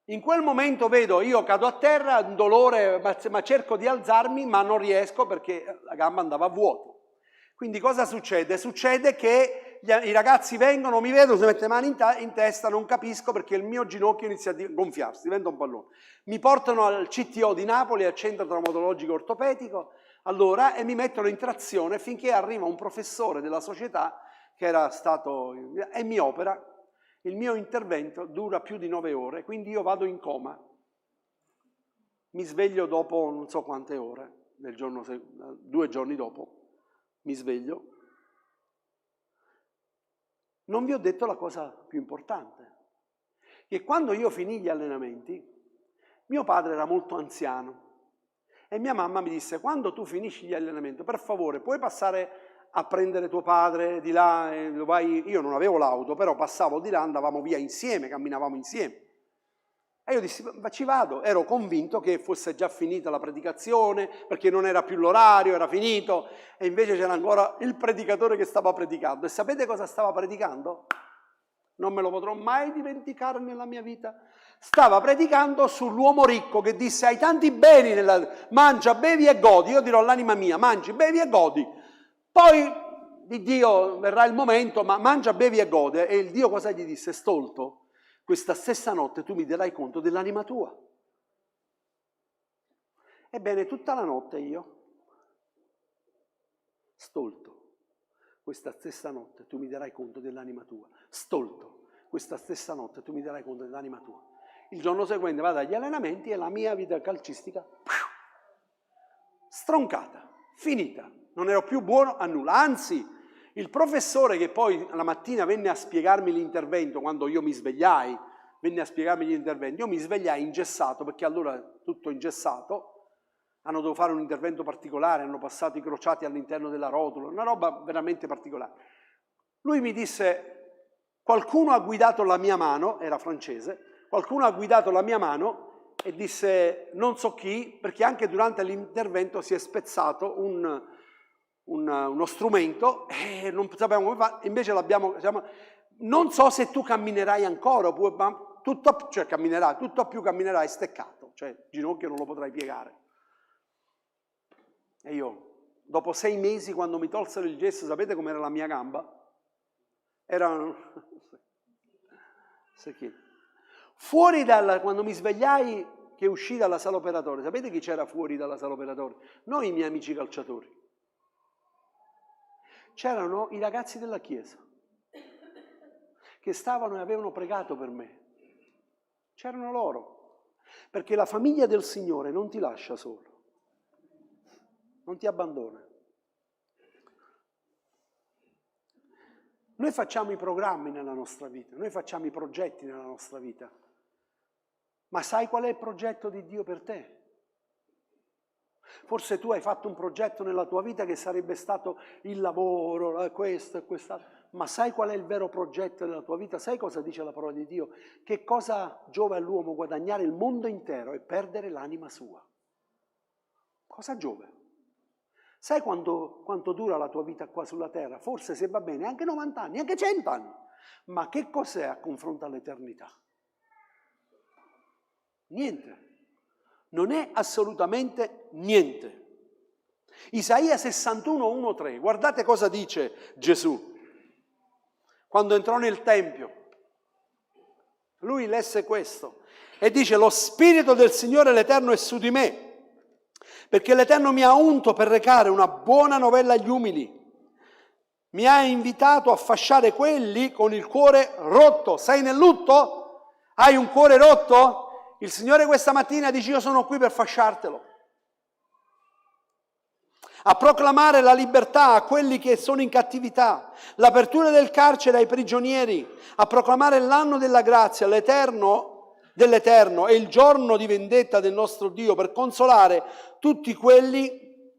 In quel momento vedo, io cado a terra, un dolore, ma cerco di alzarmi, ma non riesco perché la gamba andava a vuoto. Quindi cosa succede? Succede che i ragazzi vengono, mi vedono, si mette le mani in testa, non capisco perché il mio ginocchio inizia a gonfiarsi, diventa un pallone. Mi portano al CTO di Napoli, al Centro Traumatologico Ortopedico, allora, e mi mettono in trazione finché arriva un professore della società che era stato, e mi opera. Il mio intervento dura più di 9 ore, quindi io vado in coma. Mi sveglio dopo non so quante ore, 2 giorni dopo, mi sveglio. Non vi ho detto la cosa più importante, che quando io finì gli allenamenti, mio padre era molto anziano e mia mamma mi disse, quando tu finisci gli allenamenti, per favore, puoi passare a prendere tuo padre di là, io non avevo l'auto, però passavo di là, andavamo via insieme, camminavamo insieme. E io dissi, ma ci vado, ero convinto che fosse già finita la predicazione, perché non era più l'orario, era finito, e invece c'era ancora il predicatore che stava predicando. E sapete cosa stava predicando? Non me lo potrò mai dimenticare nella mia vita. Stava predicando sull'uomo ricco che disse, hai tanti beni, mangia, bevi e godi. Io dirò all'anima mia, mangi, bevi e godi. Poi di Dio verrà il momento, ma mangia, bevi e gode. E il Dio cosa gli disse? Stolto, questa stessa notte tu mi darai conto dell'anima tua. Ebbene, tutta la notte io, stolto, questa stessa notte tu mi darai conto dell'anima tua. Stolto, questa stessa notte tu mi darai conto dell'anima tua. Il giorno seguente vado agli allenamenti e la mia vita calcistica stroncata, finita. Non ero più buono a nulla, anzi il professore che poi la mattina venne a spiegarmi l'intervento, quando io mi svegliai, venne a spiegarmi gli interventi, io mi svegliai ingessato, perché allora tutto ingessato, hanno dovuto fare un intervento particolare, hanno passato i crociati all'interno della rotola, una roba veramente particolare. Lui mi disse, qualcuno ha guidato la mia mano, era francese, qualcuno ha guidato la mia mano e disse, non so chi, perché anche durante l'intervento si è spezzato uno strumento e non sapevamo come fare, invece non so se tu camminerai ancora, ma camminerai, tutto più camminerai steccato, cioè il ginocchio non lo potrai piegare. E io, dopo 6 mesi, quando mi tolsero il gesso, sapete com'era la mia gamba? Era... Fuori quando mi svegliai, che uscì dalla sala operatoria, sapete chi c'era fuori dalla sala operatoria? Non i miei amici calciatori. C'erano i ragazzi della chiesa che stavano e avevano pregato per me. C'erano loro, perché la famiglia del Signore non ti lascia solo, non ti abbandona. Noi facciamo i programmi nella nostra vita, noi facciamo i progetti nella nostra vita, ma sai qual è il progetto di Dio per te? Forse tu hai fatto un progetto nella tua vita che sarebbe stato il lavoro, questo e quest'altro. Ma sai qual è il vero progetto della tua vita? Sai cosa dice la parola di Dio? Che cosa giova all'uomo guadagnare il mondo intero e perdere l'anima sua? Cosa giova? Sai quanto dura la tua vita qua sulla terra? Forse, se va bene, anche 90 anni, anche 100 anni. Ma che cos'è a confronto all'eternità? Niente. Non è assolutamente niente. Isaia 61, 1, 3. Guardate cosa dice Gesù. Quando entrò nel Tempio, lui lesse questo e dice: lo Spirito del Signore l'Eterno è su di me, perché l'Eterno mi ha unto per recare una buona novella agli umili. Mi ha invitato a fasciare quelli con il cuore rotto. Sei nel lutto? Hai un cuore rotto? Il Signore questa mattina dice: io sono qui per fasciartelo. A proclamare la libertà a quelli che sono in cattività, l'apertura del carcere ai prigionieri, a proclamare l'anno della grazia, dell'Eterno e il giorno di vendetta del nostro Dio, per consolare tutti quelli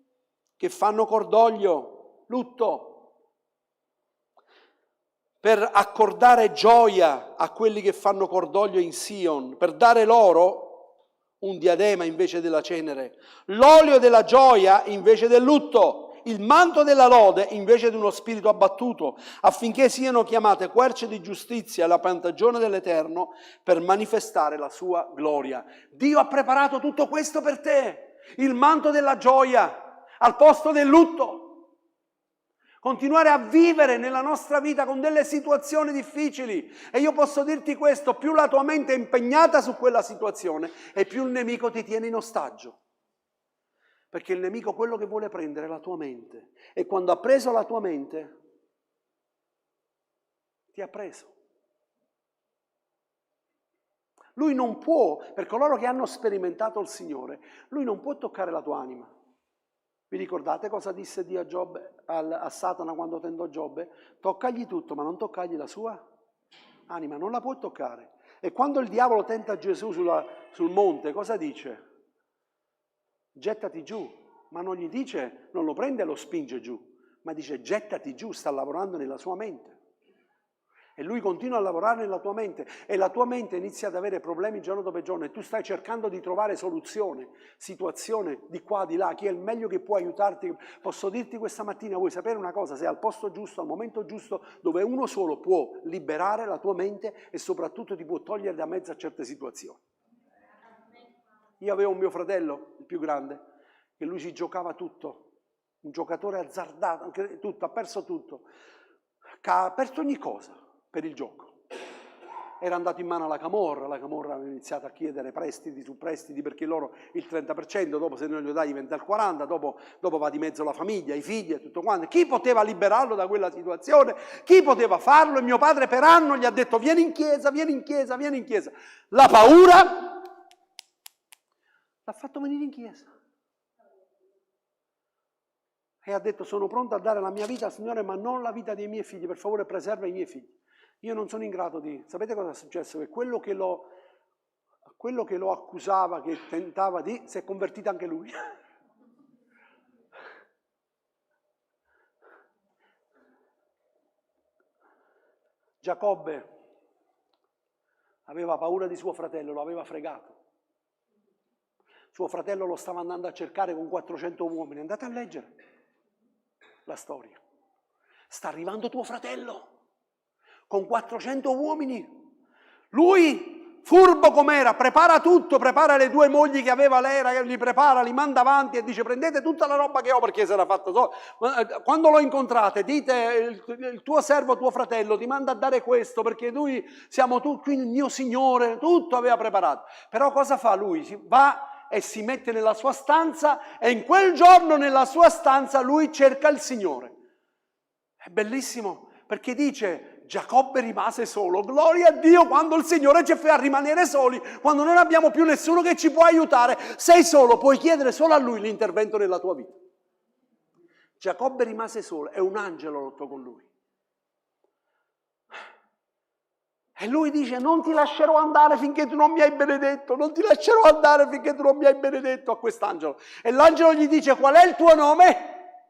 che fanno cordoglio, lutto, per accordare gioia a quelli che fanno cordoglio in Sion, per dare loro un diadema invece della cenere, l'olio della gioia invece del lutto, il manto della lode invece di uno spirito abbattuto, affinché siano chiamate querce di giustizia alla piantagione dell'Eterno per manifestare la sua gloria. Dio ha preparato tutto questo per te, il manto della gioia al posto del lutto. Continuare a vivere nella nostra vita con delle situazioni difficili. E io posso dirti questo: più la tua mente è impegnata su quella situazione e più il nemico ti tiene in ostaggio. Perché il nemico quello che vuole prendere è la tua mente. E quando ha preso la tua mente, ti ha preso. Lui non può, per coloro che hanno sperimentato il Signore, lui non può toccare la tua anima. Vi ricordate cosa disse Dio a Giobbe, a Satana quando tentò Giobbe? Toccagli tutto, ma non toccagli la sua anima, non la puoi toccare. E quando il diavolo tenta Gesù sul monte, cosa dice? Gettati giù, ma non gli dice, non lo prende e lo spinge giù, ma dice gettati giù, sta lavorando nella sua mente. E lui continua a lavorare nella tua mente e la tua mente inizia ad avere problemi giorno dopo giorno e tu stai cercando di trovare soluzione, situazione di qua, di là, chi è il meglio che può aiutarti. Posso dirti questa mattina, vuoi sapere una cosa? Sei al posto giusto, al momento giusto, dove uno solo può liberare la tua mente e soprattutto ti può togliere da mezzo a certe situazioni. Io avevo un mio fratello, il più grande, che lui si giocava tutto, un giocatore azzardato, tutto, ha perso tutto, ha perso ogni cosa per il gioco. Era andato in mano alla Camorra aveva iniziato a chiedere prestiti su prestiti perché loro il 30%, dopo se non glielo dai diventa il 40%, dopo va di mezzo la famiglia, i figli e tutto quanto. Chi poteva liberarlo da quella situazione? Chi poteva farlo? E mio padre per anno gli ha detto vieni in chiesa, vieni in chiesa, vieni in chiesa. La paura l'ha fatto venire in chiesa. E ha detto sono pronto a dare la mia vita al Signore ma non la vita dei miei figli, per favore preserva i miei figli. Io non sono in grado di... Sapete cosa è successo? Che quello che lo accusava, che tentava di... si è convertito anche lui. Giacobbe aveva paura di suo fratello, lo aveva fregato. Suo fratello lo stava andando a cercare con 400 uomini. Andate a leggere la storia. Sta arrivando tuo fratello con 400 uomini. Lui, furbo com'era, prepara tutto, prepara le 2 mogli che aveva lei, li prepara, li manda avanti e dice prendete tutta la roba che ho perché si era fatto solo. Quando lo incontrate dite il tuo servo, tuo fratello ti manda a dare questo perché noi siamo tutti qui, il mio Signore, tutto aveva preparato. Però cosa fa lui? Va e si mette nella sua stanza e in quel giorno nella sua stanza lui cerca il Signore. È bellissimo perché dice Giacobbe rimase solo, gloria a Dio quando il Signore ci fa rimanere soli, quando non abbiamo più nessuno che ci può aiutare, sei solo, puoi chiedere solo a Lui l'intervento nella tua vita. Giacobbe rimase solo e un angelo lottò con lui. E lui dice non ti lascerò andare finché tu non mi hai benedetto, non ti lascerò andare finché tu non mi hai benedetto a quest'angelo. E l'angelo gli dice qual è il tuo nome?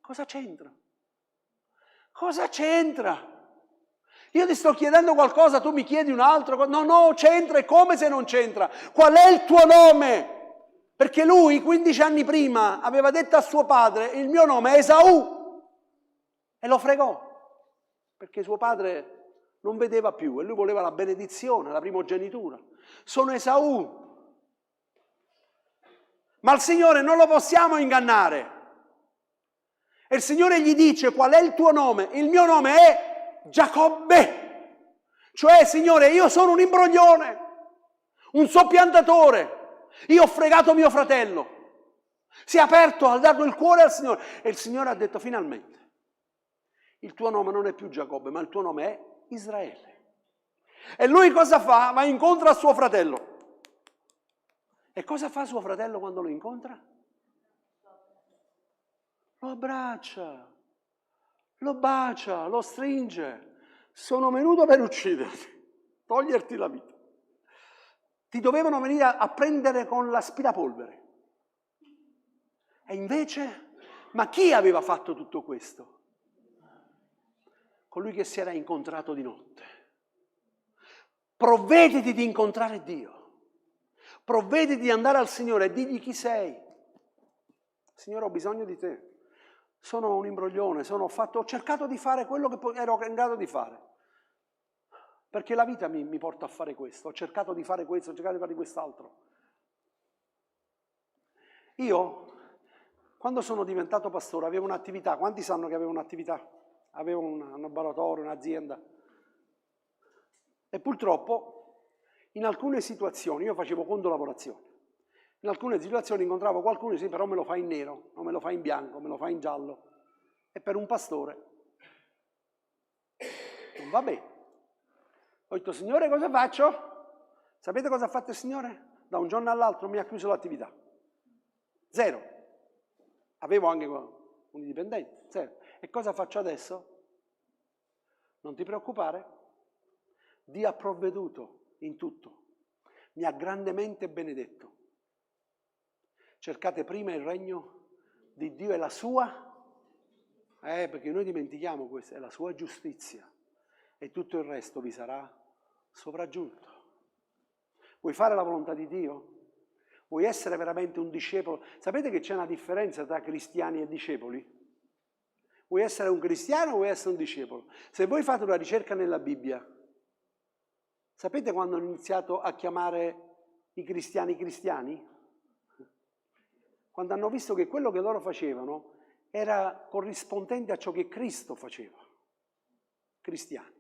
Cosa c'entra? Cosa c'entra? Io ti sto chiedendo qualcosa, tu mi chiedi un altro. No, c'entra, è come se non c'entra. Qual è il tuo nome? Perché lui 15 anni prima aveva detto a suo padre: il mio nome è Esaù, e lo fregò, perché suo padre non vedeva più e lui voleva la benedizione, la primogenitura. Sono Esaù. Ma il Signore non lo possiamo ingannare. E il Signore gli dice: qual è il tuo nome? Il mio nome è Giacobbe. Cioè, Signore, io sono un imbroglione, un soppiantatore. Io ho fregato mio fratello. Si è aperto a darlo il cuore al Signore. E il Signore ha detto: finalmente, il tuo nome non è più Giacobbe, ma il tuo nome è Israele. E lui cosa fa? Va incontro a suo fratello. E cosa fa suo fratello quando lo incontra? Lo abbraccia, lo bacia, lo stringe. Sono venuto per ucciderti, toglierti la vita. Ti dovevano venire a prendere con l'aspirapolvere. E invece, ma chi aveva fatto tutto questo? Colui che si era incontrato di notte. Provvediti di incontrare Dio. Provvediti di andare al Signore e digli chi sei. Signore, ho bisogno di te. Sono un imbroglione, ho cercato di fare quello che ero in grado di fare. Perché la vita mi porta a fare questo, ho cercato di fare questo, ho cercato di fare quest'altro. Io, quando sono diventato pastore, avevo un'attività. Quanti sanno che avevo un'attività? Avevo un laboratorio, un'azienda. E purtroppo, in alcune situazioni, io facevo condolavorazione. In alcune situazioni incontravo qualcuno e dicevo: sì, però me lo fai in nero, non me lo fai in bianco, me lo fai in giallo. E per un pastore non va bene. Ho detto: Signore, cosa faccio? Sapete cosa ha fatto il Signore? Da un giorno all'altro mi ha chiuso l'attività. Zero. Avevo anche un dipendente, zero. E cosa faccio adesso? Non ti preoccupare, Dio ha provveduto in tutto, mi ha grandemente benedetto. Cercate prima il regno di Dio e la sua, perché noi dimentichiamo questo, è la sua giustizia, e tutto il resto vi sarà sopraggiunto. Vuoi fare la volontà di Dio? Vuoi essere veramente un discepolo? Sapete che c'è una differenza tra cristiani e discepoli? Vuoi essere un cristiano o vuoi essere un discepolo? Se voi fate una ricerca nella Bibbia, sapete quando hanno iniziato a chiamare i cristiani cristiani? Quando hanno visto che quello che loro facevano era corrispondente a ciò che Cristo faceva. Cristiani.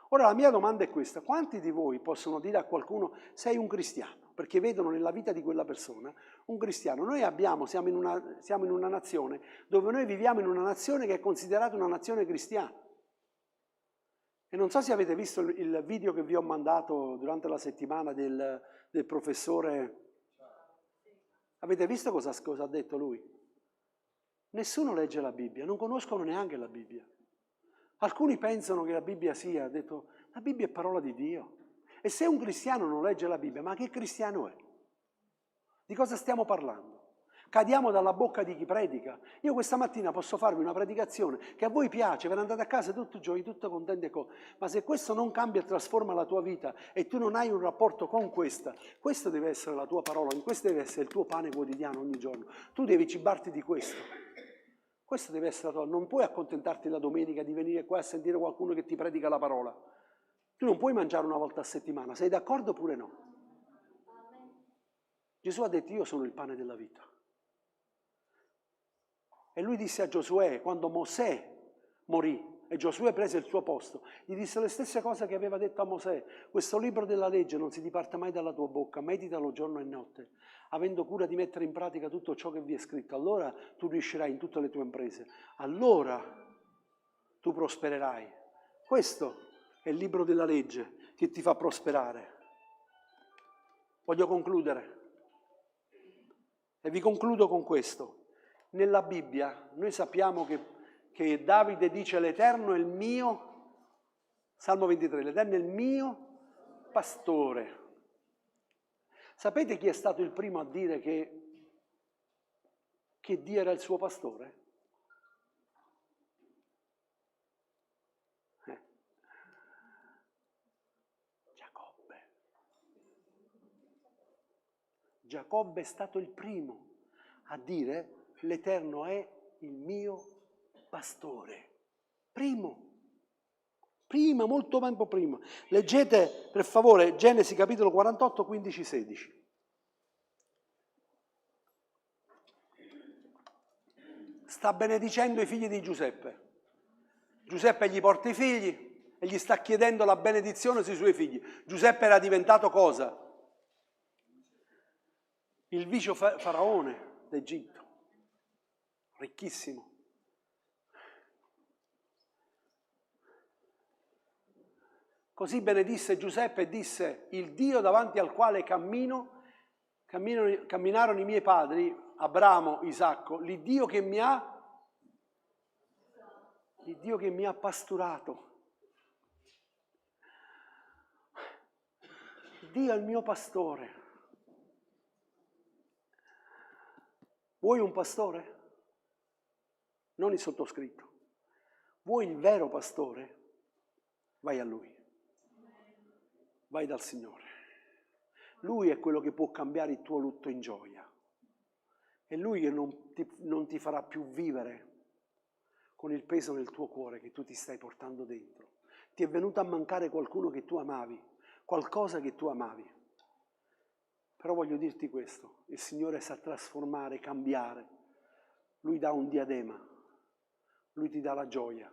Ora la mia domanda è questa: quanti di voi possono dire a qualcuno sei un cristiano? Perché vedono nella vita di quella persona un cristiano. Noi siamo in una nazione dove noi viviamo in una nazione che è considerata una nazione cristiana. E non so se avete visto il video che vi ho mandato durante la settimana del professore. Avete visto cosa ha detto lui? Nessuno legge la Bibbia, non conoscono neanche la Bibbia. Alcuni pensano che la Bibbia sia, ha detto, la Bibbia è parola di Dio. E se un cristiano non legge la Bibbia, ma che cristiano è? Di cosa stiamo parlando? Cadiamo dalla bocca di chi predica. Io questa mattina posso farvi una predicazione che a voi piace, ve ne andate a casa tutti giochi, tutto contenti e ma se questo non cambia e trasforma la tua vita e tu non hai un rapporto con questa deve essere la tua parola, questo deve essere il tuo pane quotidiano ogni giorno. Tu devi cibarti di questo. Questo deve essere la tua. Non puoi accontentarti la domenica di venire qua a sentire qualcuno che ti predica la parola. Tu non puoi mangiare una volta a settimana, sei d'accordo oppure no? Gesù ha detto: io sono il pane della vita. E lui disse a Giosuè, quando Mosè morì e Giosuè prese il suo posto, gli disse le stesse cose che aveva detto a Mosè: questo libro della legge non si diparta mai dalla tua bocca, meditalo giorno e notte, avendo cura di mettere in pratica tutto ciò che vi è scritto. Allora tu riuscirai in tutte le tue imprese, allora tu prospererai. Questo è il libro della legge che ti fa prosperare. Voglio concludere e vi concludo con questo. Nella Bibbia noi sappiamo che Davide dice: l'Eterno è il mio, Salmo 23, l'Eterno è il mio pastore. Sapete chi è stato il primo a dire che Dio era il suo pastore? Giacobbe è stato il primo a dire: l'Eterno è il mio pastore. Prima, molto tempo prima. Leggete per favore Genesi capitolo 48, 15, 16. Sta benedicendo i figli di Giuseppe. Giuseppe gli porta i figli e gli sta chiedendo la benedizione sui suoi figli. Giuseppe era diventato cosa? Il vice faraone d'Egitto, ricchissimo. Così benedisse Giuseppe e disse: il Dio davanti al quale camminarono i miei padri, Abramo, Isacco, l'Iddio che mi ha pasturato. Dio è il mio pastore. Vuoi un pastore? Non il sottoscritto. Vuoi il vero pastore? Vai a Lui. Vai dal Signore. Lui è quello che può cambiare il tuo lutto in gioia. È Lui che non ti farà più vivere con il peso nel tuo cuore che tu ti stai portando dentro. Ti è venuto a mancare qualcuno che tu amavi, qualcosa che tu amavi. Però voglio dirti questo: il Signore sa trasformare, cambiare. Lui dà un diadema, Lui ti dà la gioia.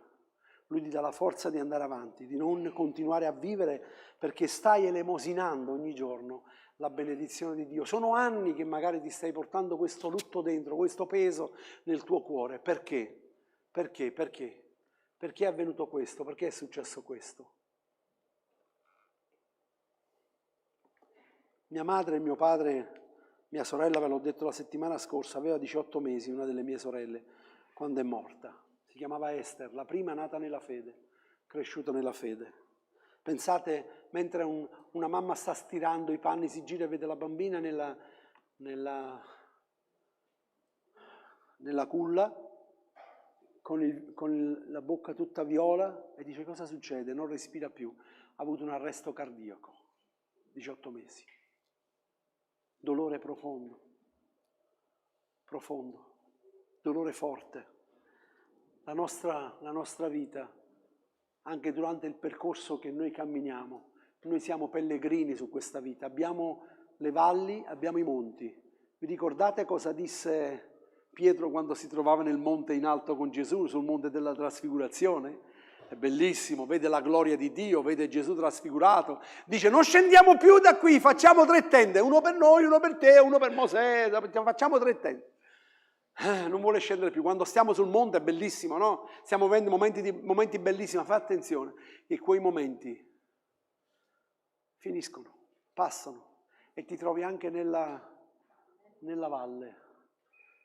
Lui ti dà la forza di andare avanti, di non continuare a vivere perché stai elemosinando ogni giorno la benedizione di Dio. Sono anni che magari ti stai portando questo lutto dentro, questo peso nel tuo cuore. Perché? Perché? Perché è avvenuto questo? Perché è successo questo? Mia madre e mio padre, mia sorella, ve l'ho detto la settimana scorsa, aveva 18 mesi, una delle mie sorelle, quando è morta. Si chiamava Esther, la prima nata nella fede, cresciuta nella fede. Pensate, mentre una mamma sta stirando i panni, si gira e vede la bambina nella culla, con la bocca tutta viola, e dice: cosa succede? Non respira più, ha avuto un arresto cardiaco, 18 mesi. Dolore profondo, dolore forte. La nostra vita, anche durante il percorso che noi camminiamo, noi siamo pellegrini su questa vita, abbiamo le valli, abbiamo i monti. Vi ricordate cosa disse Pietro quando si trovava nel monte in alto con Gesù, sul monte della trasfigurazione? È bellissimo, vede la gloria di Dio, vede Gesù trasfigurato, dice: non scendiamo più da qui, facciamo 3 tende, uno per noi, uno per te, uno per Mosè, facciamo 3 tende. Non vuole scendere più. Quando stiamo sul monte è bellissimo, no? Stiamo vivendo momenti bellissimi, ma fai attenzione che quei momenti finiscono, passano e ti trovi anche nella valle,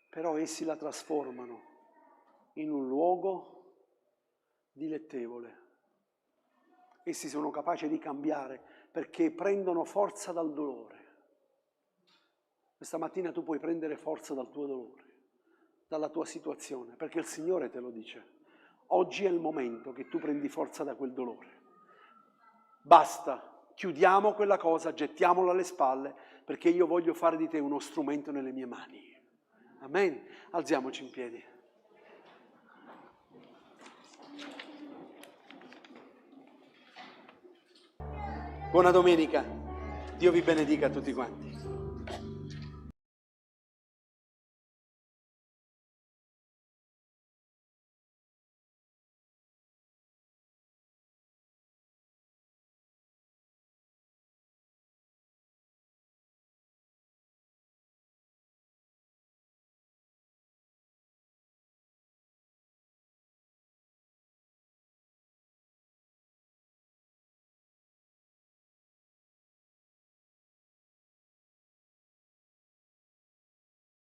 però essi la trasformano in un luogo dilettevole. Essi sono capaci di cambiare perché prendono forza dal dolore. Questa mattina tu puoi prendere forza dal tuo dolore, dalla tua situazione, perché il Signore te lo dice. Oggi è il momento che tu prendi forza da quel dolore. Basta, chiudiamo quella cosa, gettiamola alle spalle, perché io voglio fare di te uno strumento nelle mie mani. Amen? Alziamoci in piedi. Buona domenica. Dio vi benedica a tutti quanti.